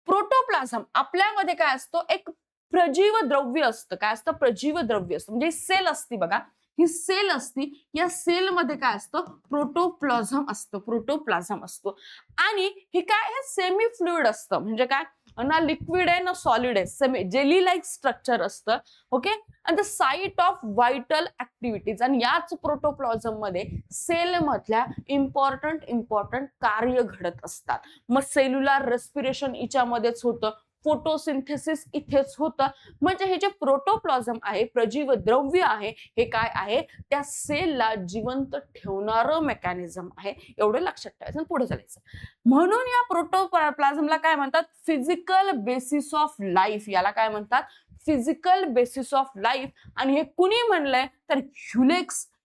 प्रोटोप्लाझम आपल्यामध्ये काय असतो, एक प्रजीव द्रव्य असतं. काय असतं, प्रजीव द्रव्य असतं. म्हणजे सेल असते बघा, ही सेल असती. या सेल मध्ये काय असतं, प्रोटोप्लाझम असतं. प्रोटोप्लाझम असतो आणि हे काय आहे, सेमी फ्लुइड असतं. म्हणजे काय, ना लिक्विड आहे ना सॉलिड आहे, सेमी जेली लाईक स्ट्रक्चर असतं. ओके. आणि the site of vital activities. आणि याच प्रोटोप्लाझम मध्ये सेल मधल्या इम्पॉर्टंट कार्य घडत असतात. मग सेल्युलर रेस्पिरेशन याच्यामध्येच होतं, फोटोसिंथेसिस इथेच होतं. म्हणजे हे जे प्रोटोप्लाझम आहे, प्रजीव द्रव्य आहे, हे काय आहे, त्या सेलला जिवंत ठेवणारं मेकॅनिझम आहे. एवढं लक्षात ठेवायचं. पुढे चालायचं. म्हणून या प्रोटोप्लाझमला काय म्हणतात, फिजिकल बेसिस ऑफ लाईफ. याला काय म्हणतात, फिजिकल बेसिस ऑफ लाईफ. आणि हे कुणी म्हणलंय, तर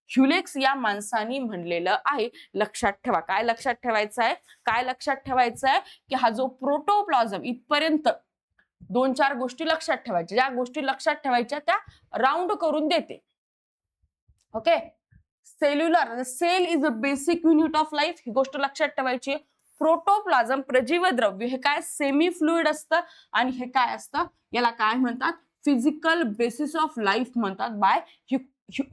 ह्युलेक्स या माणसानी म्हणलेलं आहे. लक्षात ठेवा. काय लक्षात ठेवायचं आहे, काय लक्षात ठेवायचं आहे, की हा जो प्रोटोप्लाझम इथपर्यंत 2-4 गोष्टी लक्षात ठेवायच्या. ज्या गोष्टी लक्षात ठेवायच्या त्या राऊंड करून देते. Okay. Cellular cell is a basic unit of life, ही गोष्ट लक्षात ठेवायची. प्रोटोप्लाझम प्रजीव द्रव्य हे काय, सेमी फ्लुइड असतं आणि हे काय असतं, याला काय म्हणतात, फिजिकल बेसिस ऑफ लाईफ म्हणतात. बाय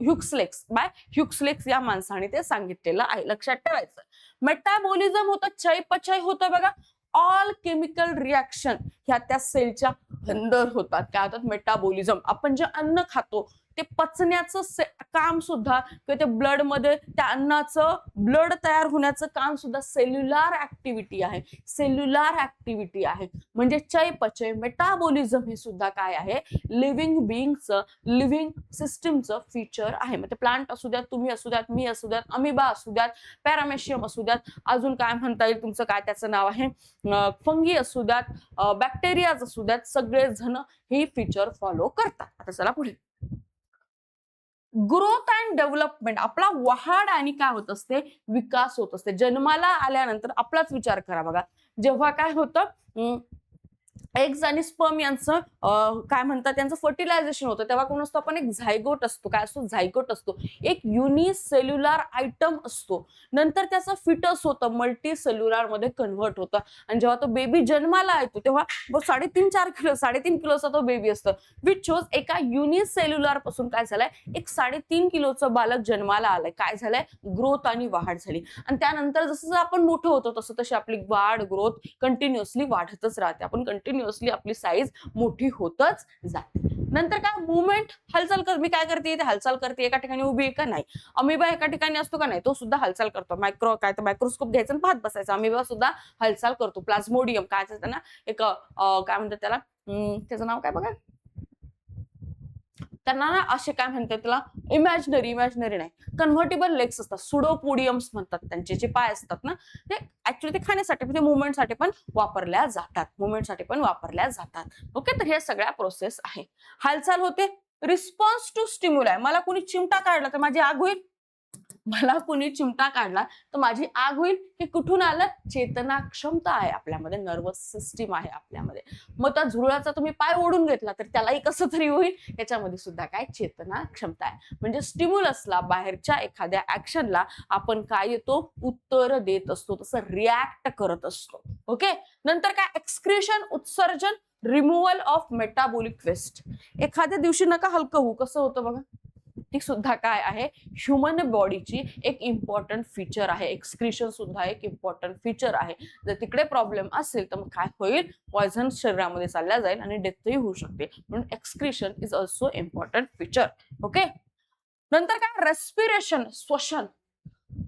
ह्युक्सलेक्स या माणसाने ते सांगितलेलं आहे. लक्षात ठेवायचं. मेटाबॉलिझम होतं, चयपचय होतं बघा. ऑल केमिकल रिॲक्शन ह्या त्या सेलच्या अंदर होतात. काय होतात, मेटाबॉलिझम. आपण जे अन्न खातो ते पचण्याचं काम सुद्धा, किंवा ते ब्लड मध्ये त्या अन्नाचं ब्लड तयार होण्याचं काम सुद्धा सेल्युलर ऍक्टिव्हिटी आहे. सेल्युलर ऍक्टिव्हिटी आहे. म्हणजे चयपचय, मेटाबॉलिझम हे सुद्धा काय आहे, लिव्हिंग बिईंगचं, लिव्हिंग सिस्टीमचं फीचर आहे. मग ते प्लांट असू द्यात, तुम्ही असू द्यात, मी असू द्यात, अमिबा असू द्यात, पॅरामेशियम असू द्यात, अजून काय म्हणता येईल तुमचं, काय त्याचं नाव आहे, फंगी असू द्यात, बॅक्टेरियाज असू द्यात, सगळे जण हे फीचर फॉलो करतात. आता चला पुढे. Growth and development. आपला वाढ आणि काय होत असते, विकास होत असते. जन्माला आल्यानंतर आपलाच विचार करा बघा, जेव्हा काय होतं, एग्स आणि स्पर्म यांचं काय म्हणतात, त्यांचं फर्टिलायझेशन होतं, तेव्हा कोण असतो, आपण एक झायगोट असतो. काय असतो, झायगोट असतो. एक युनिसेल्युलर आयटम असतो. नंतर त्याचं फिटस होतं, मल्टी सेल्युलर मध्ये कन्व्हर्ट होतं. आणि जेव्हा तो बेबी जन्माला येतो तेव्हा 3.5 किलोचा तो बेबी असतो. विच शोज एका युनिसेल्युलर पासून काय झालंय, एक 3.5 किलोचं बालक जन्माला आलंय. काय झालंय, ग्रोथ आणि वाढ झाली. आणि त्यानंतर जसं आपण मोठं होतो तसं तशी आपली वाढ, ग्रोथ कंटिन्युअसली वाढतच राहते. आपण कंटिन्युअसली आपली साईज मोठी होतच जाते. नंतर काय, मुवमेंट, हालचाल कर. मी काय करते, हालचाल करते, एका ठिकाणी उभी आहे का नाही. अमिबा एका ठिकाणी असतो का नाही, तो सुद्धा हालचाल करतो. मायक्रोस्कोप घ्यायचं आणि पाहत बसायचं. अमिबा सुद्धा हालचाल करतो. प्लाझ्मोडियम काय त्यांना एक काय म्हणतात त्याला, त्याचं नाव काय बघा, त्यांना ना असे काय म्हणतात त्याला, इमॅजिनरी नाही, कन्व्हर्टेबल लेग्स असतात, सुडोपोडियम्स म्हणतात. त्यांचे जे पाय असतात ना, ते ऍक्च्युअली ते खाण्यासाठी पण, मुवमेंटसाठी पण वापरल्या जातात. ओके. तर हे सगळ्या प्रोसेस आहे. हालचाल होते. Response to stimuli. मला कोणी चिमटा काढला तर माझी आग होईल. तर माझी आग होईल. हे कुठून आलं, चेतना क्षमता आहे आपल्यामध्ये, नर्वस सिस्टीम आहे आपल्यामध्ये. मग त्या झुरळाचा तुम्ही पाय ओढून घेतला तर त्यालाही कसं तरी होईल. याच्यामध्ये सुद्धा काय, चेतना क्षमता आहे. म्हणजे स्टिम्युलसला, बाहेरच्या एखाद्या ऍक्शनला आपण काय येतो, उत्तर देत असतो, तसं रिॲक्ट करत असतो. ओके. नंतर काय, एक्सक्रिशन, उत्सर्जन, रिमूव्हल ऑफ मेटाबॉलिक वेस्ट. एखाद्या दिवशी नका हलकं होऊ, कसं होतं बघा, ती सुद्धा काय आहे, ह्युमन बॉडीची एक इम्पॉर्टंट फीचर आहे. एक्सक्रिशन सुद्धा एक इम्पॉर्टंट फीचर आहे. जर तिकडे प्रॉब्लेम असेल तर मग काय होईल, पॉयझन शरीरामध्ये चालला जाईल आणि डेथही होऊ शकते. म्हणून excretion is also important feature. Okay. नंतर काय, रेस्पिरेशन, श्वसन.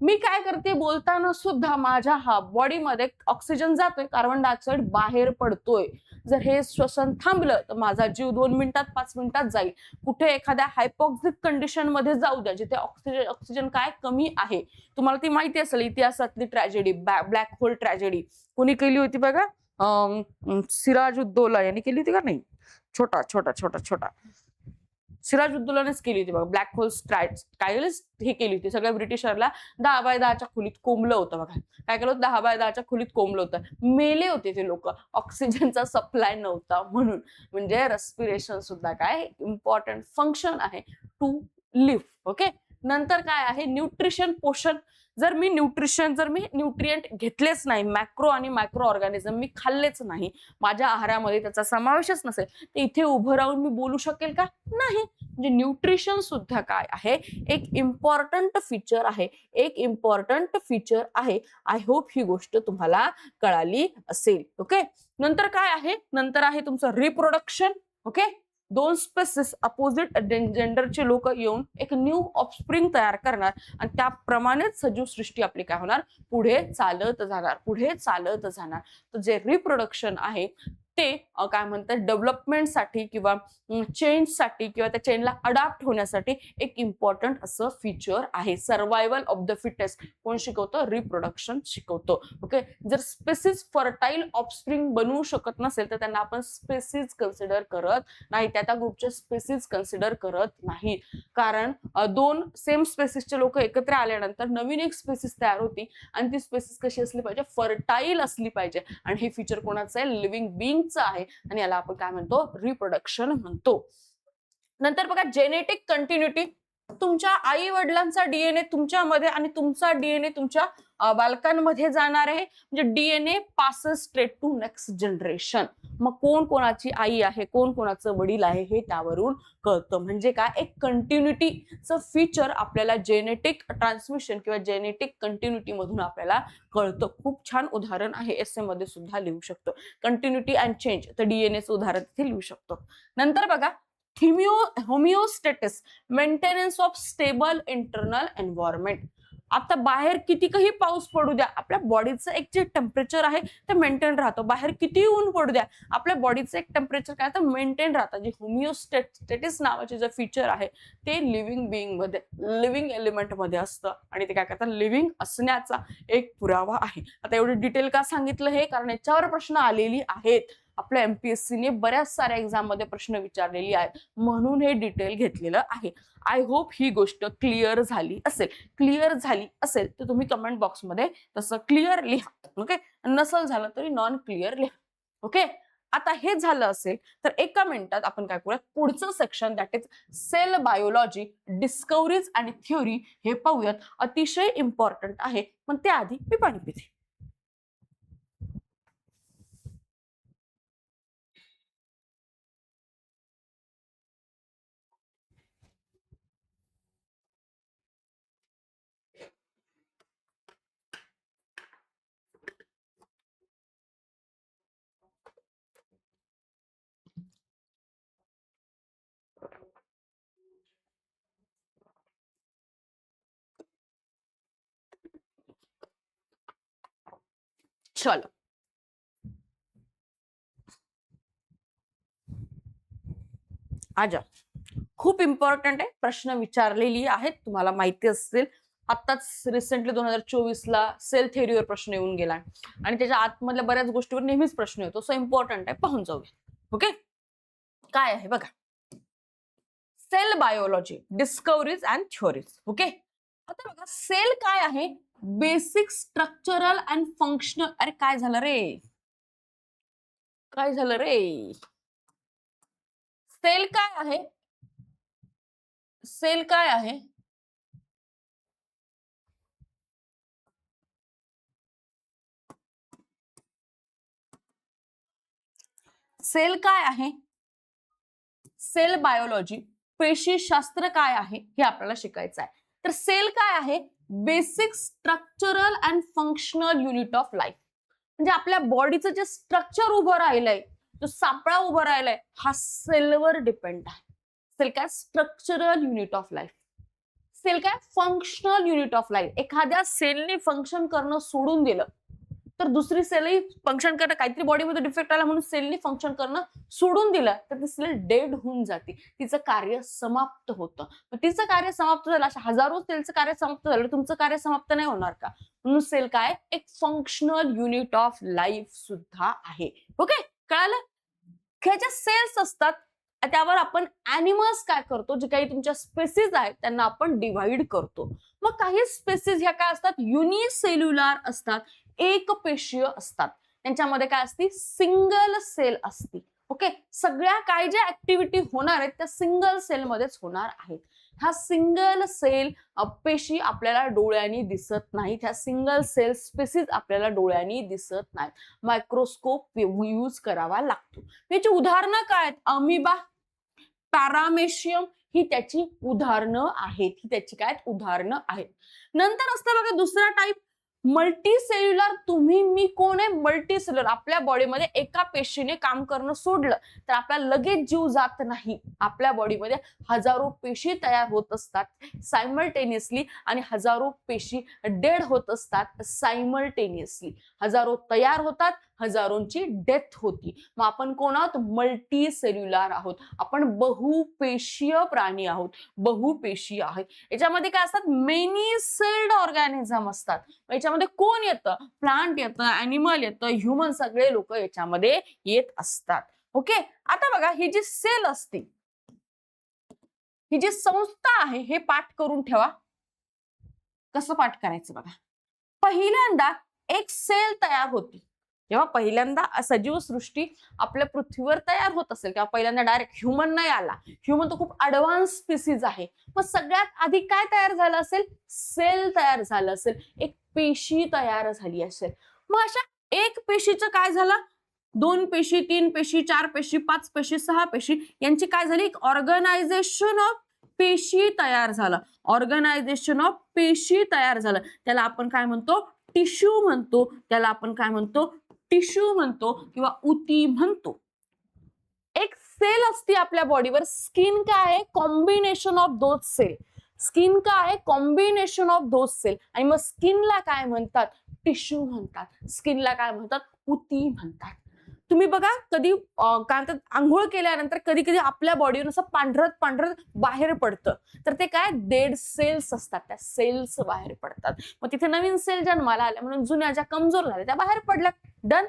मी काय करते, बोलताना सुद्धा माझ्या बॉडीमध्ये ऑक्सिजन जातोय, कार्बन डायऑक्साईड बाहेर पडतोय. जर हे श्वसन थांबलं तर माझा जीव 2 मिनिटात 5 मिनिटात जाईल. कुठे एखाद्या हायपॉक्सिक कंडिशन मध्ये जाऊ द्या, जिथे ऑक्सिजन काय कमी आहे. तुम्हाला ती माहिती असेल, इतिहासातली ट्रॅजेडी, ब्लॅक होल ट्रॅजेडी कोणी केली होती बघा, सिराजुद्दौला यांनी केली होती का नाही, छोटा छोटा छोटा छोटा सिराजुद्दौलानेच केली होती बघा. ब्लॅक होल्स ट्रायल्स हे केली होती. सगळ्या ब्रिटिशरला 10x10 खोलीत कोंबलं होतं बघा. काय केलं होतं, 10x10 खोलीत कोंबलं होतं. मेले होते ते लोक, ऑक्सिजनचा सप्लाय नव्हता म्हणून. म्हणजे रेस्पिरेशन सुद्धा काय इम्पॉर्टंट फंक्शन आहे टू लिव्ह. ओके. नंतर काय आहे, न्यूट्रिशन, पोषण. जर मी न्यूट्रिएंट घेतलेच नाही, मॅक्रो आणि मायक्रो ऑर्गॅनिझम मी खाल्लेच नाही, माझ्या आहारामध्ये त्याचा समावेशच नसेल, तर इथे उभं राहून मी बोलू शकेल का, नाही. म्हणजे न्यूट्रिशन सुद्धा काय आहे, एक इम्पॉर्टंट फीचर आहे, एक इम्पॉर्टंट फीचर आहे. आय होप ही गोष्ट तुम्हाला कळाली असेल. ओके. नंतर काय आहे, नंतर आहे तुमचं रिप्रोडक्शन. ओके. 2 स्पेसिस अपोजिट जेंडरचे लोक येऊन एक न्यू ऑफस्प्रिंग तयार करणार आणि त्याप्रमाणेच सजीव सृष्टी आपली काय होणार, पुढे चालत जाणार, पुढे चालत जाणार. तर जे रिप्रोडक्शन आहे ते काय म्हणतात, डेव्हलपमेंटसाठी किंवा चेंजसाठी किंवा त्या चेंजला अडॅप्ट होण्यासाठी एक इम्पॉर्टंट असं फीचर आहे. सर्व्हायव्हल ऑफ द फिटेस्ट कोण शिकवतं, रिप्रोडक्शन शिकवतो. ओके. जर स्पेसिस फर्टाईल ऑफस्प्रिंग बनवू शकत नसेल तर त्यांना आपण स्पेसिस कन्सिडर करत नाही, त्या ग्रुपचे स्पेसिस कन्सिडर करत नाही. कारण 2 सेम स्पेसिसचे लोक एकत्र आल्यानंतर नवीन एक स्पेसिस तयार होती आणि ती स्पेसिस कशी असली पाहिजे, फर्टाईल असली पाहिजे. आणि हे फीचर कोणाचं आहे, लिव्हिंग बीइंगचं आहे आणि याला आपण काय म्हणतो, रिप्रोडक्शन म्हणतो. नंतर बघा, जेनेटिक कंटिन्युटी. तुमच्या आई वडिलांचा डीएनए तुमच्यामध्ये आणि तुमचा डीएनए तुमच्या बालकांमध्ये जाणार आहे. म्हणजे DNA passes straight to next generation. मग कोण कोणाची आई आहे, कोण कोणाचं वडील आहे हे त्यावरून कळतं. म्हणजे काय, एक कंटिन्युटीचं फीचर आपल्याला जेनेटिक ट्रान्समिशन किंवा जेनेटिक कंटिन्युटी मधून आपल्याला कळतं. खूप छान उदाहरण आहे, एस मध्ये सुद्धा लिहू शकतो. कंटिन्युटी अँड चेंज, तर डीएनएचं उदाहरण तिथे लिहू शकतो. नंतर बघा, homeostasis, maintenance of stable internal environment. आता बाहेर कितीही पाऊस पडू द्या, आपल्या बॉडीचं एक जे टेम्परेचर आहे ते मेंटेन राहतं. बाहेर किती ऊन पडू द्या, आपल्या बॉडीचं एक टेम्परेचर काय तर मेंटेन राहतं. जे होमिओस्टेटिस नावाचे जे फीचर आहे ते लिव्हिंग बीइंग मध्ये, लिव्हिंग एलिमेंट मध्ये असतं आणि ते काय करतात, लिव्हिंग असण्याचा एक पुरावा आहे. आता एवढे डिटेल का सांगितलं हे, कारण याच्यावर प्रश्न आलेली आहेत. आपल्या एमपीएससीने बऱ्याच साऱ्या एक्झाम मध्ये प्रश्न विचारलेली आहेत, म्हणून हे डिटेल घेतलेलं आहे. आय होप ही गोष्ट क्लिअर झाली असेल. क्लिअर झाली असेल तर तुम्ही कमेंट बॉक्समध्ये तसं क्लिअर लिहा. ओके. नसल झालं तरी नॉन क्लिअर लिहा. ओके. आता हे झालं असेल तर एका मिनिटात आपण काय करूया, पुढचं section that is cell biology, discoveries आणि थ्योरी हे पाहूयात. अतिशय इम्पॉर्टंट आहे, पण त्याआधी मी पाणी पिते. चलो, आजा. खूप इम्पॉर्टंट आहे, प्रश्न विचारलेली आहेत, तुम्हाला माहिती असतील. आताच रिसेंटली 2024ला सेल थेअरीवर प्रश्न येऊन गेलाय आणि त्याच्या आतमधल्या बऱ्याच गोष्टीवर नेहमीच प्रश्न येतो. सो इम्पॉर्टंट आहे, पाहून जाऊया. ओके. काय आहे बघा, cell biology, discoveries and theories. Okay. आता बघा, सेल काय आहे, बेसिक स्ट्रक्चरल अँड फंक्शनल. अरे काय झालं रे, काय झालं रे, सेल काय आहे, सेल काय आहे, सेल काय आहे, सेल बायोलॉजी पेशीशास्त्र काय आहे हे आपल्याला शिकायचं आहे. तर सेल काय आहे? Basic structural and functional unit of life. म्हणजे आपल्या बॉडीचं जे स्ट्रक्चर उभं राहिलंय, जो सापळा उभं राहिलाय, हा सेलवर डिपेंड आहे. सेल काय? Structural unit of life. Cell काय? Functional unit of life. एखाद्या सेलने फंक्शन करणं सोडून दिलं तर दुसरी सेलही फंक्शन करणं, काहीतरी बॉडीमध्ये डिफेक्ट आला म्हणून सेलने फंक्शन करणं सोडून दिलं तर ती सेल डेड होऊन जाते, तिचं कार्य समाप्त होतं. तिचं कार्य समाप्त झालं, अशा हजारो सेलचं कार्य समाप्त झालं, तुमचं कार्य समाप्त नाही होणार का? म्हणून सेल काय? एक फंक्शनल युनिट ऑफ लाईफ सुद्धा आहे. ओके, कळालं? ह्याच्या सेल्स असतात, त्यावर आपण ॲनिमल्स काय करतो, जे काही तुमच्या स्पेसीज आहेत त्यांना आपण डिव्हाइड करतो. मग काही स्पेसीज ह्या काय असतात? युनिसेल्युलर असतात, एकपेशीय असतात. त्यांच्यामध्ये काय असते? सिंगल सेल असते. ओके, सगळ्या काय ज्या ऍक्टिव्हिटी होणार आहेत त्या सिंगल सेल मध्येच होणार आहेत. ह्या सिंगल सेल पेशी आपल्याला डोळ्यांनी दिसत नाहीत. ह्या सिंगल सेल स्पेसीज आपल्याला डोळ्यांनी दिसत नाहीत. मायक्रोस्कोप यूज करावा लागतो. याची उदाहरणं काय आहेत? अमिबा, पॅरामेशियम ही त्याची उदाहरणं आहेत. ही त्याची काय उदाहरणं आहेत. नंतर असतं बघा दुसरा टाईप, मल्टीसेल्युलर. तुम्ही मी कोण आहे? मल्टीसेल्युलर. आपल्या बॉडीमध्ये एका पेशीने काम करणं सोडलं तर आपल्याला लगेच जीव जात नाही. आपल्या बॉडीमध्ये हजारो पेशी तयार होत असतात सायमल्टेनियसली आणि हजारो पेशी डेड होत असतात सायमल्टेनियसली. हजारो तयार होतात, हजारोंची डेथ होती. मग आपण कोण आहोत? मल्टी सेल्युलर आहोत. आपण बहुपेशीय प्राणी आहोत, बहुपेशीय आहेत. याच्यामध्ये काय असतात? मेनी सेल्ड ऑर्गॅनिझम असतात. याच्यामध्ये कोण येतं? प्लांट येतं, ॲनिमल येतं, ह्युमन, सगळे लोक याच्यामध्ये येत असतात. ओके, आता बघा ही जी सेल असते, ही जी संस्था आहे, हे पाठ करून ठेवा. कसं पाठ करायचं बघा. पहिल्यांदा एक सेल तयार होती. जेव्हा पहिल्यांदा सजीव सृष्टी आपल्या पृथ्वीवर तयार होत असेल तेव्हा पहिल्यांदा डायरेक्ट ह्युमन नाही आला. ह्युमन तो खूप ऍडव्हान्स स्पीसीज आहे. मग सगळ्यात आधी काय तयार झालं असेल? सेल तयार झालं असेल, एक पेशी तयार झाली असेल. मग अशा एक पेशीचं काय झालं? 2 पेशी, 3 पेशी, 4 पेशी, 5 पेशी, 6 पेशी यांची काय झाली? एक ऑर्गनायझेशन ऑफ पेशी तयार झालं. ऑर्गनायझेशन ऑफ पेशी तयार झालं. त्याला आपण काय म्हणतो? टिश्यू म्हणतो. त्याला आपण काय म्हणतो? टिश्यू म्हणतो किंवा उती म्हणतो. एक सेल असते आपल्या बॉडीवर. स्किन काय आहे? Combination of those cell. Skin काय आहे? Combination of those cell. आणि मग स्किनला काय म्हणतात? टिश्यू म्हणतात. स्किनला काय म्हणतात? उती म्हणतात. तुम्ही बघा कधी काय म्हणतात, आंघोळ केल्यानंतर कधी कधी आपल्या बॉडीवर असं पांढरत पांढरत बाहेर पडतं, तर ते काय? डेड सेल्स असतात. त्या सेल्स बाहेर पडतात. मग तिथे नवीन सेल जन्माला आल्या म्हणून जुन्या ज्या कमजोर झाल्या त्या बाहेर पडल्या. डन.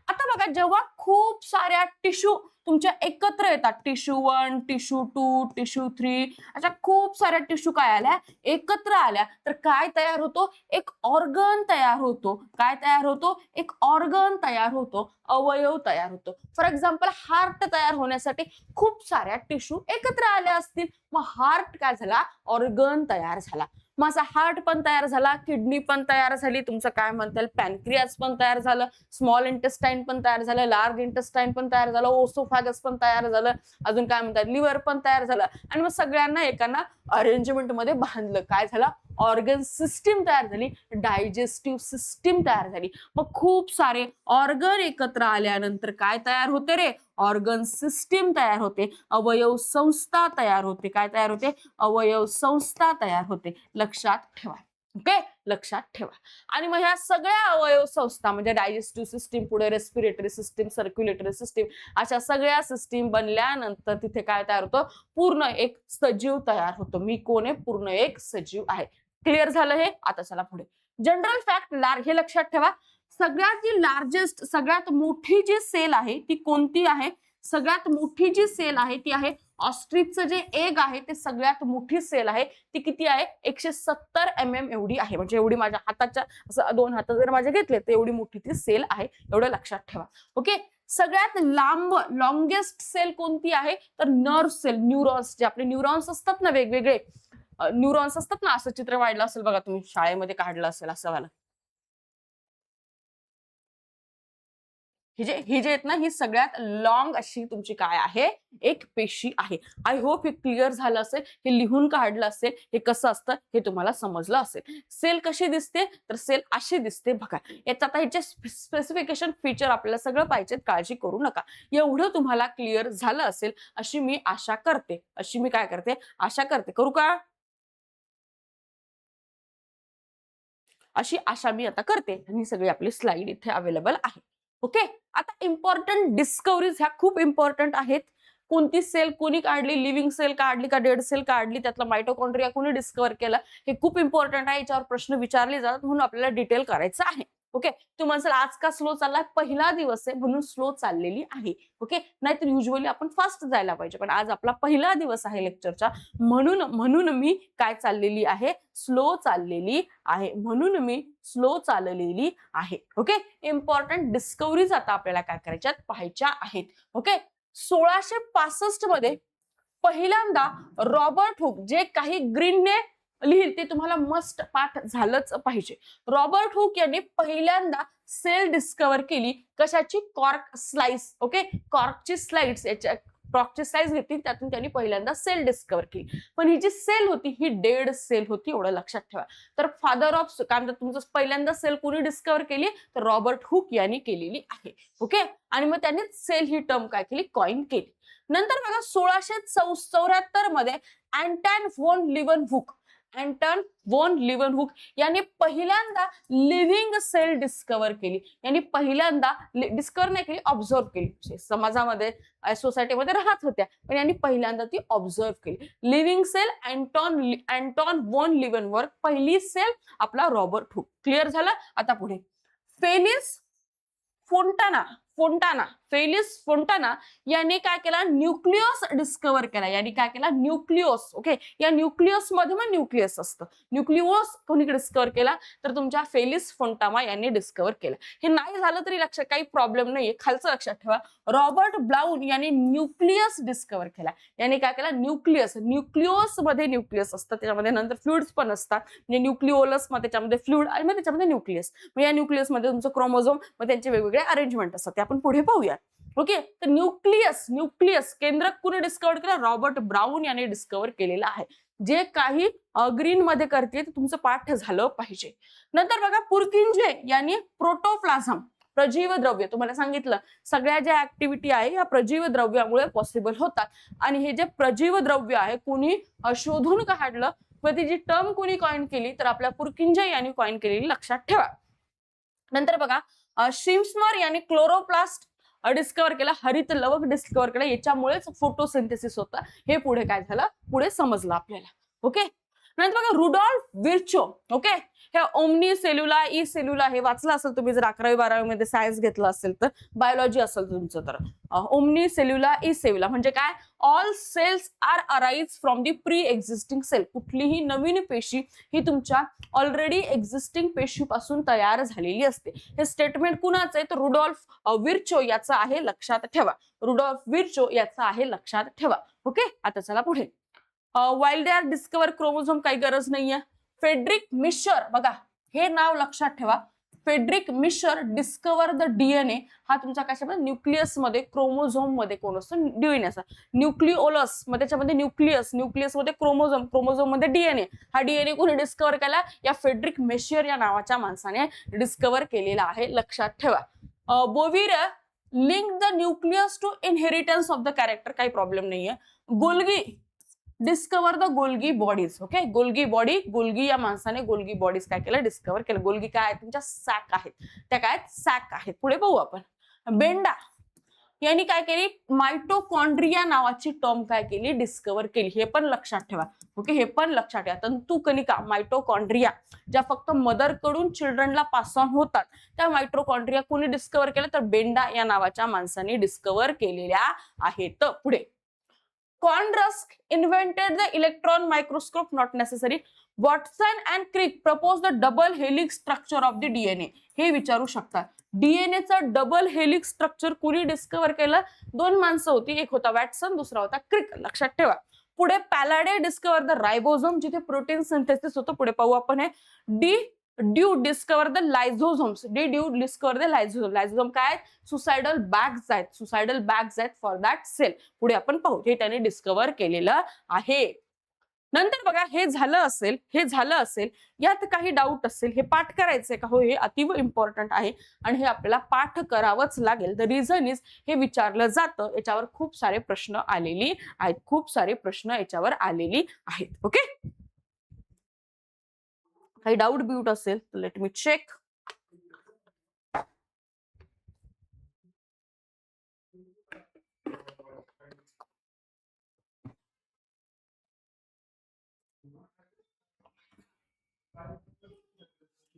आता बघा जेव्हा खूप साऱ्या टिश्यू तुमच्या एकत्र येतात, टिश्यू 1, टिश्यू 2, टिश्यू 3, अशा खूप साऱ्या टिश्यू काय आल्या? एकत्र आल्या तर काय तयार होतो? एक ऑर्गन तयार होतो. काय तयार होतो? एक ऑर्गन तयार होतो, अवयव तयार होतो. फॉर एक्झाम्पल हार्ट तयार होण्यासाठी खूप साऱ्या टिश्यू एकत्र आल्या असतील, मग हार्ट काय झाला? ऑर्गन तयार झाला. माझा हार्ट पण तयार झाला, किडनी पण तयार झाली, तुमचं काय म्हणता येईल पॅनक्रियास पण तयार झालं, स्मॉल इंटेस्टाईन पण तयार झालं, लार्ज इंटेस्टाईन पण तयार झालं, ओसोफॅगस पण तयार झालं, अजून काय म्हणतात लिव्हर पण तयार झालं. आणि मग सगळ्यांना एकांना अरेंजमेंट मध्ये बांधलं. काय झालं? ऑर्गन सिस्टीम तयार झाली, डायजेस्टिव्ह सिस्टीम तयार झाली. मग खूप सारे ऑर्गन एकत्र आल्यानंतर काय तयार होते रे? ऑर्गन सिस्टीम तयार होते, अवयव संस्था तयार होते. काय तयार होते? अवयव संस्था तयार होते. लक्षात ठेवा. ओके, लक्षात ठेवा. आणि मग ह्या सगळ्या अवयव संस्था म्हणजे डायजेस्टिव्ह सिस्टीम, पुढे रेस्पिरेटरी सिस्टीम, सर्क्युलेटरी सिस्टीम, अशा सगळ्या सिस्टीम बनल्यानंतर तिथे काय तयार होतं? पूर्ण एक सजीव तयार होतो. मी कोण आहे? पूर्ण एक सजीव आहे. क्लिअर झालं हे? आता चला पुढे. जनरल फॅक्ट हे लक्षात ठेवा. सगळ्यात जी लार्जेस्ट, सगळ्यात मोठी जी सेल आहे ती कोणती आहे? सगळ्यात मोठी जी सेल आहे ती आहे ऑस्ट्रिचचं जे एग आहे ते सगळ्यात मोठी सेल आहे. ती किती आहे? 170 mm एवढी आहे. म्हणजे एवढी माझ्या हाताच्या असं 2 हात जर माझे घेतले तर एवढी मोठी ती सेल आहे. एवढं लक्षात ठेवा. ओके, सगळ्यात लांब लॉंगेस्ट सेल कोणती आहे? तर नर्व सेल, न्यूरॉन्स. जे आपले न्यूरॉन्स असतात ना, वेगवेगळे न्यूरॉन्स असतात ना, असं चित्र वाढलं असेल बघा, तुम्ही शाळेमध्ये काढलं असेल असं वाला. ही जे आहेत ना, ही सगळ्यात लॉंग अशी तुमची काय आहे, एक पेशी आहे. आय होप हे क्लिअर झालं असेल, हे लिहून काढलं असेल, हे कसं असतं हे तुम्हाला समजलं असेल. सेल कशी दिसते, तर सेल अशी दिसते बघा. याचं आता ह्याचे स्पेसिफिकेशन फीचर आपल्याला सगळं पाहिजे, काळजी करू नका. एवढं तुम्हाला क्लिअर झालं असेल अशी मी आशा करते, अशी मी काय करते, आशा करते. करू का? अशी आशा मी आता करते. ही सगळी आपली स्लाइड इथे अवेलेबल आहे. ओके, आता इम्पॉर्टंट डिस्कव्हरीज ह्या खूप इम्पॉर्टंट आहेत. कोणती सेल कोणी काढली, लिव्हिंग सेल काढली का डेड सेल काढली, त्यातला मायटोकॉन्ड्रिया कोणी डिस्कव्हर केला, हे खूप इम्पॉर्टंट आहे. याच्यावर प्रश्न विचारले जातात म्हणून आपल्याला डिटेल करायचं आहे. ओके, तुम्ही म्हणसाल आज का स्लो चाललाय, पहिला दिवस आहे म्हणून स्लो चाललेली आहे. ओके, नाहीतर युजली आपण फास्ट जायला पाहिजे, पण आज आपला पहिला दिवस आहे लेक्चरचा, म्हणून मी काय चाललेली आहे, स्लो चाललेली आहे. म्हणून मी स्लो चाललेली आहे. ओके, इम्पॉर्टंट डिस्कव्हरीज आता आपल्याला काय करायच्यात, पाहायच्या आहेत. ओके, 1665 मध्ये पहिल्यांदा रॉबर्ट हुक, जे काही ग्रीनने लिहिल ते तुम्हाला मस्ट पाठ झालंच पाहिजे. रॉबर्ट हुक यांनी पहिल्यांदा सेल डिस्कव्हर केली. कशाची? Cork slice. ओके, कॉर्कची स्लाइड्स, याच्या कॉर्कची स्लाइस घेतली, त्यातून त्यांनी पहिल्यांदा सेल डिस्कव्हर केली. पण ही जी सेल होती ही डेड सेल होती, एवढं लक्षात ठेवा. तर फादर ऑफ काय म्हणतात तुमचं, पहिल्यांदा सेल कोणी डिस्कव्हर केली, तर रॉबर्ट हुक यांनी केलेली आहे. ओके, आणि मग त्यांनी सेल ही टर्म काय केली, कॉइन केली. नंतर बघा 1674 मध्ये अँटन व्हॉन लिव्हनहुक, अँटन व्हॉन लिव्हनहुक यांनी पहिल्यांदा लिव्हिंग सेल डिस्कव्हर केली. यांनी पहिल्यांदा डिस्कव्हर नाही केली, ऑब्झर्व केली. समाजामध्ये सोसायटीमध्ये राहत होत्या, पण यांनी पहिल्यांदा ती ऑब्झर्व केली. लिव्हिंग सेल अँटॉन व्हॉन लिव्हनवर्क, पहिली सेल आपला रॉबर्ट हुक. क्लिअर झालं. आता पुढे फेलिस फोंटाना याने काय केला, न्यूक्लियस डिस्कव्हर केला. यांनी काय केला, न्यूक्लियस. ओके, या न्यूक्लियस मध्ये मग न्यूक्लियस असतं. न्यूक्लियस कोणी डिस्कव्हर केला, तर तुमच्या फेलिस फोंटाना यांनी डिस्कव्हर केला. हे नाही झालं तरी लक्षात, काही प्रॉब्लेम नाहीये, खालचं लक्षात ठेवा. रॉबर्ट ब्राउन यांनी न्यूक्लियस डिस्कव्हर केला. यांनी काय केला, न्यूक्लियस मध्ये न्यूक्लियस असतं, त्याच्यामध्ये नंतर फ्लुइड्स पण असतात. म्हणजे न्यूक्लिओलस मध्ये त्याच्यामध्ये फ्लुइड आणि मग त्याच्यामध्ये न्यूक्लियस. मग या न्यूक्लियस मध्ये तुमचं क्रोमोझोम, मग त्यांचे वेगवेगळे अरेंजमेंट असतात, ते आपण पुढे पाहूया. ओके, तर न्यूक्लियस केंद्रक कुणी डिस्कव्हर केलं, रॉबर्ट ब्राउन यांनी डिस्कव्हर केलेलं आहे. जे काही ग्रीन मध्ये करते ते तुमचं पाठ झालं पाहिजे. नंतर बघा पुर्किंजे यांनी प्रोटोप्लाझम, प्रजीव द्रव्य, तुम्हाला सांगितलं सगळ्या ज्या ऍक्टिव्हिटी आहे या प्रजीव द्रव्यामुळे पॉसिबल होतात. आणि हे जे प्रजीव द्रव्य आहे कुणी शोधून काढलं, व ती जी टर्म कुणी कॉइन केली, तर आपल्या पुर्किंजे यांनी कॉइन केलेली, लक्षात ठेवा. नंतर बघा शिम्समर यांनी क्लोरोप्लास्ट डिस्कव्हर केला, हरित लवक डिस्कव्हर केला. याच्यामुळेच फोटोसिंथेसिस होतं, हे पुढे काय झालं, पुढे समजलं आपल्याला. ओके, नंतर बघा रुडॉल्फ विर्चो. ओके, हे ओमनी सेल्युला ई सेल्युला हे वाचलं असेल तुम्ही, जर 11वी-12वी मध्ये सायन्स घेतलं असेल तर, बायोलॉजी असेल तुमचं तर. ओमनी सेल्युला ई सेल्युला म्हणजे काय, all cells are arise from the pre existing cell. कुठलीही नवीन पेशी ही तुमच्या ऑलरेडी एक्झिस्टिंग पेशीपासून तयार झालेली असते. हे स्टेटमेंट कुणाचं आहे, तर रुडॉल्फ विर्चो याचं आहे, लक्षात ठेवा. रुडॉल्फ विर्चो याचं आहे, लक्षात ठेवा. ओके, आता चला पुढे. वाइल्डर डिस्कव्हर क्रोमोझोम, काही गरज नाहीये. फेड्रिक मिशर, बघा हे नाव लक्षात ठेवा. Friedrich Miescher discover the DNA. हा तुमचा कशामध्ये, न्यूक्लियस मध्ये, क्रोमोझोम मध्ये कोण असतो, डीएनए. न्यूक्लिओलस मध्ये त्याच्यामध्ये न्यूक्लियस मध्ये क्रोमोझोम मध्ये डीएनए. हा डीएनए कोणी डिस्कव्हर केला, या फेड्रिक मिशर या नावाच्या माणसाने डिस्कव्हर केलेला आहे, लक्षात ठेवा. Boveri link the nucleus to inheritance of the character, काही प्रॉब्लेम नाहीये. Golgi discover the Golgi bodies. Okay, Golgi body, Golgi या माणसाने गोल्गी बॉडीज काय केलं, डिस्कव्हर केलं. गोल्गी काय आहेत, तुमच्या सॅक आहेत, त्या काय सॅक आहेत. पुढे पाहू आपण. बेंडा यांनी काय केली, मायटोकॉन्ड्रिया नावाची टर्म काय केली, डिस्कव्हर केली. हे पण लक्षात ठेवा. ओके, हे पण लक्षात ठेवा. तंतुकणिका मायटोकॉन्ड्रिया ज्या फक्त मदर कडून चिल्ड्रनला पास ऑन होतात, त्या मायटोकॉन्ड्रिया कोणी डिस्कव्हर केलं, तर बेंडा या नावाच्या माणसाने डिस्कव्हर केलेल्या आहेत. पुढे Cornrusk invented the electron microscope, not necessary. Watson and Crick proposed the double helix structure of the DNA. हे विचारू शकता, डीएनए चा डबल हेलिक्स स्ट्रक्चर कुणी डिस्कव्हर केलं, दोन माणसं होती, एक होता वॅटसन, दुसरा होता क्रिक, लक्षात ठेवा. पुढे पॅलाडे डिस्कव्हर द रायबोझोम, जिथे प्रोटीन सिंथेसिस होतं. पुढे पाहू आपण हे. De Duve discover the lysosomes. De Duve discover the lysosome. Lysosome काय आहेत? सुसायडल बॅग्स आहेत. सुसायडल बॅग्स आहेत फॉर दॅट सेल. पुढे आपण पाहू. हे त्याने डिस्कवर केलेलं आहे. नंतर बघा, हे झालं असेल, यात काही डाऊट असेल, हे पाठ करायचंय का? हो, हे अतिव इम्पॉर्टंट आहे आणि हे आपल्याला पाठ करावंच लागेल. द रिझन इज, हे विचारलं जातं, याच्यावर खूप सारे प्रश्न आलेली आहेत. खूप सारे प्रश्न याच्यावर आलेली आहेत. ओके, काही डाऊट बिऊट असेल तर लेट मी चेक.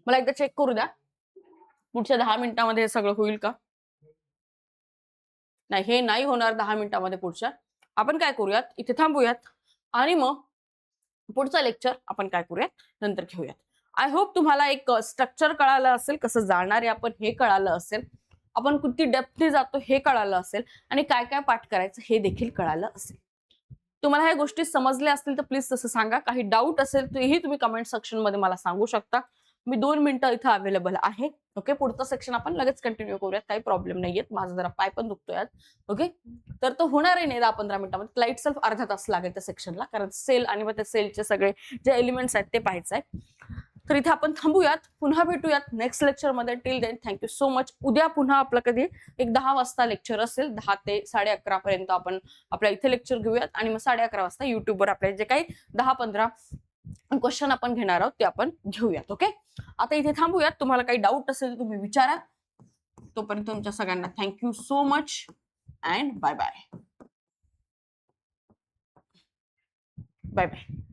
मला एकदा चेक करू द्या, पुढच्या 10 मिनिटांमध्ये हे सगळं होईल का? नाही, हे नाही होणार 10 मिनिटांमध्ये पुढच्या. आपण काय करूयात, इथे थांबूयात आणि मग पुढचं लेक्चर आपण काय करूयात नंतर घेऊयात. आय होप तुम्हाला एक स्ट्रक्चर कळालं असेल, कसं जाणार आहे आपण हे कळालं असेल, आपण किती डेप्थने जातो हे कळालं असेल आणि काय काय पाठ करायचं हे देखील कळालं असेल. तुम्हाला ह्या गोष्टी समजल्या असतील तर प्लीज तसं सांगा. काही डाऊट असेल तरीही तुम्ही कमेंट सेक्शन मध्ये मला सांगू शकता. मी 2 मिनिटं इथं अवेलेबल आहे. ओके, पुढचं सेक्शन आपण लगेच कंटिन्यू करूयात, काही प्रॉब्लेम नाहीये. माझा जरा पाय पण दुखतोय आज. ओके, तर तो होणारही नाही 10-15 मिनिटांमध्ये. क्लाइट सेल्फ अर्धा तास लागेल त्या सेक्शनला, कारण सेल आणि मग त्या सेलचे सगळे जे एलिमेंट्स आहेत ते पाहायचं आहे. तर इथे आपण थांबूयात, पुन्हा भेटूयात नेक्स्ट लेक्चर मध्ये. Till then thank you so much. उद्या पुन्हा आपलं कधी एक 10 वाजता लेक्चर असेल. 10 ते 11:30 पर्यंत आपण आपल्या इथे लेक्चर घेऊयात आणि मग 11:30 वाजता युट्यूबवर आपले जे काही 10-15 क्वेश्चन आपण घेणार आहोत ते आपण घेऊयात. ओके, आता इथे थांबूयात. तुम्हाला काही डाऊट असेल तुम्ही विचारा. तोपर्यंत तुमच्या सगळ्यांना thank you so much and bye bye. Bye bye.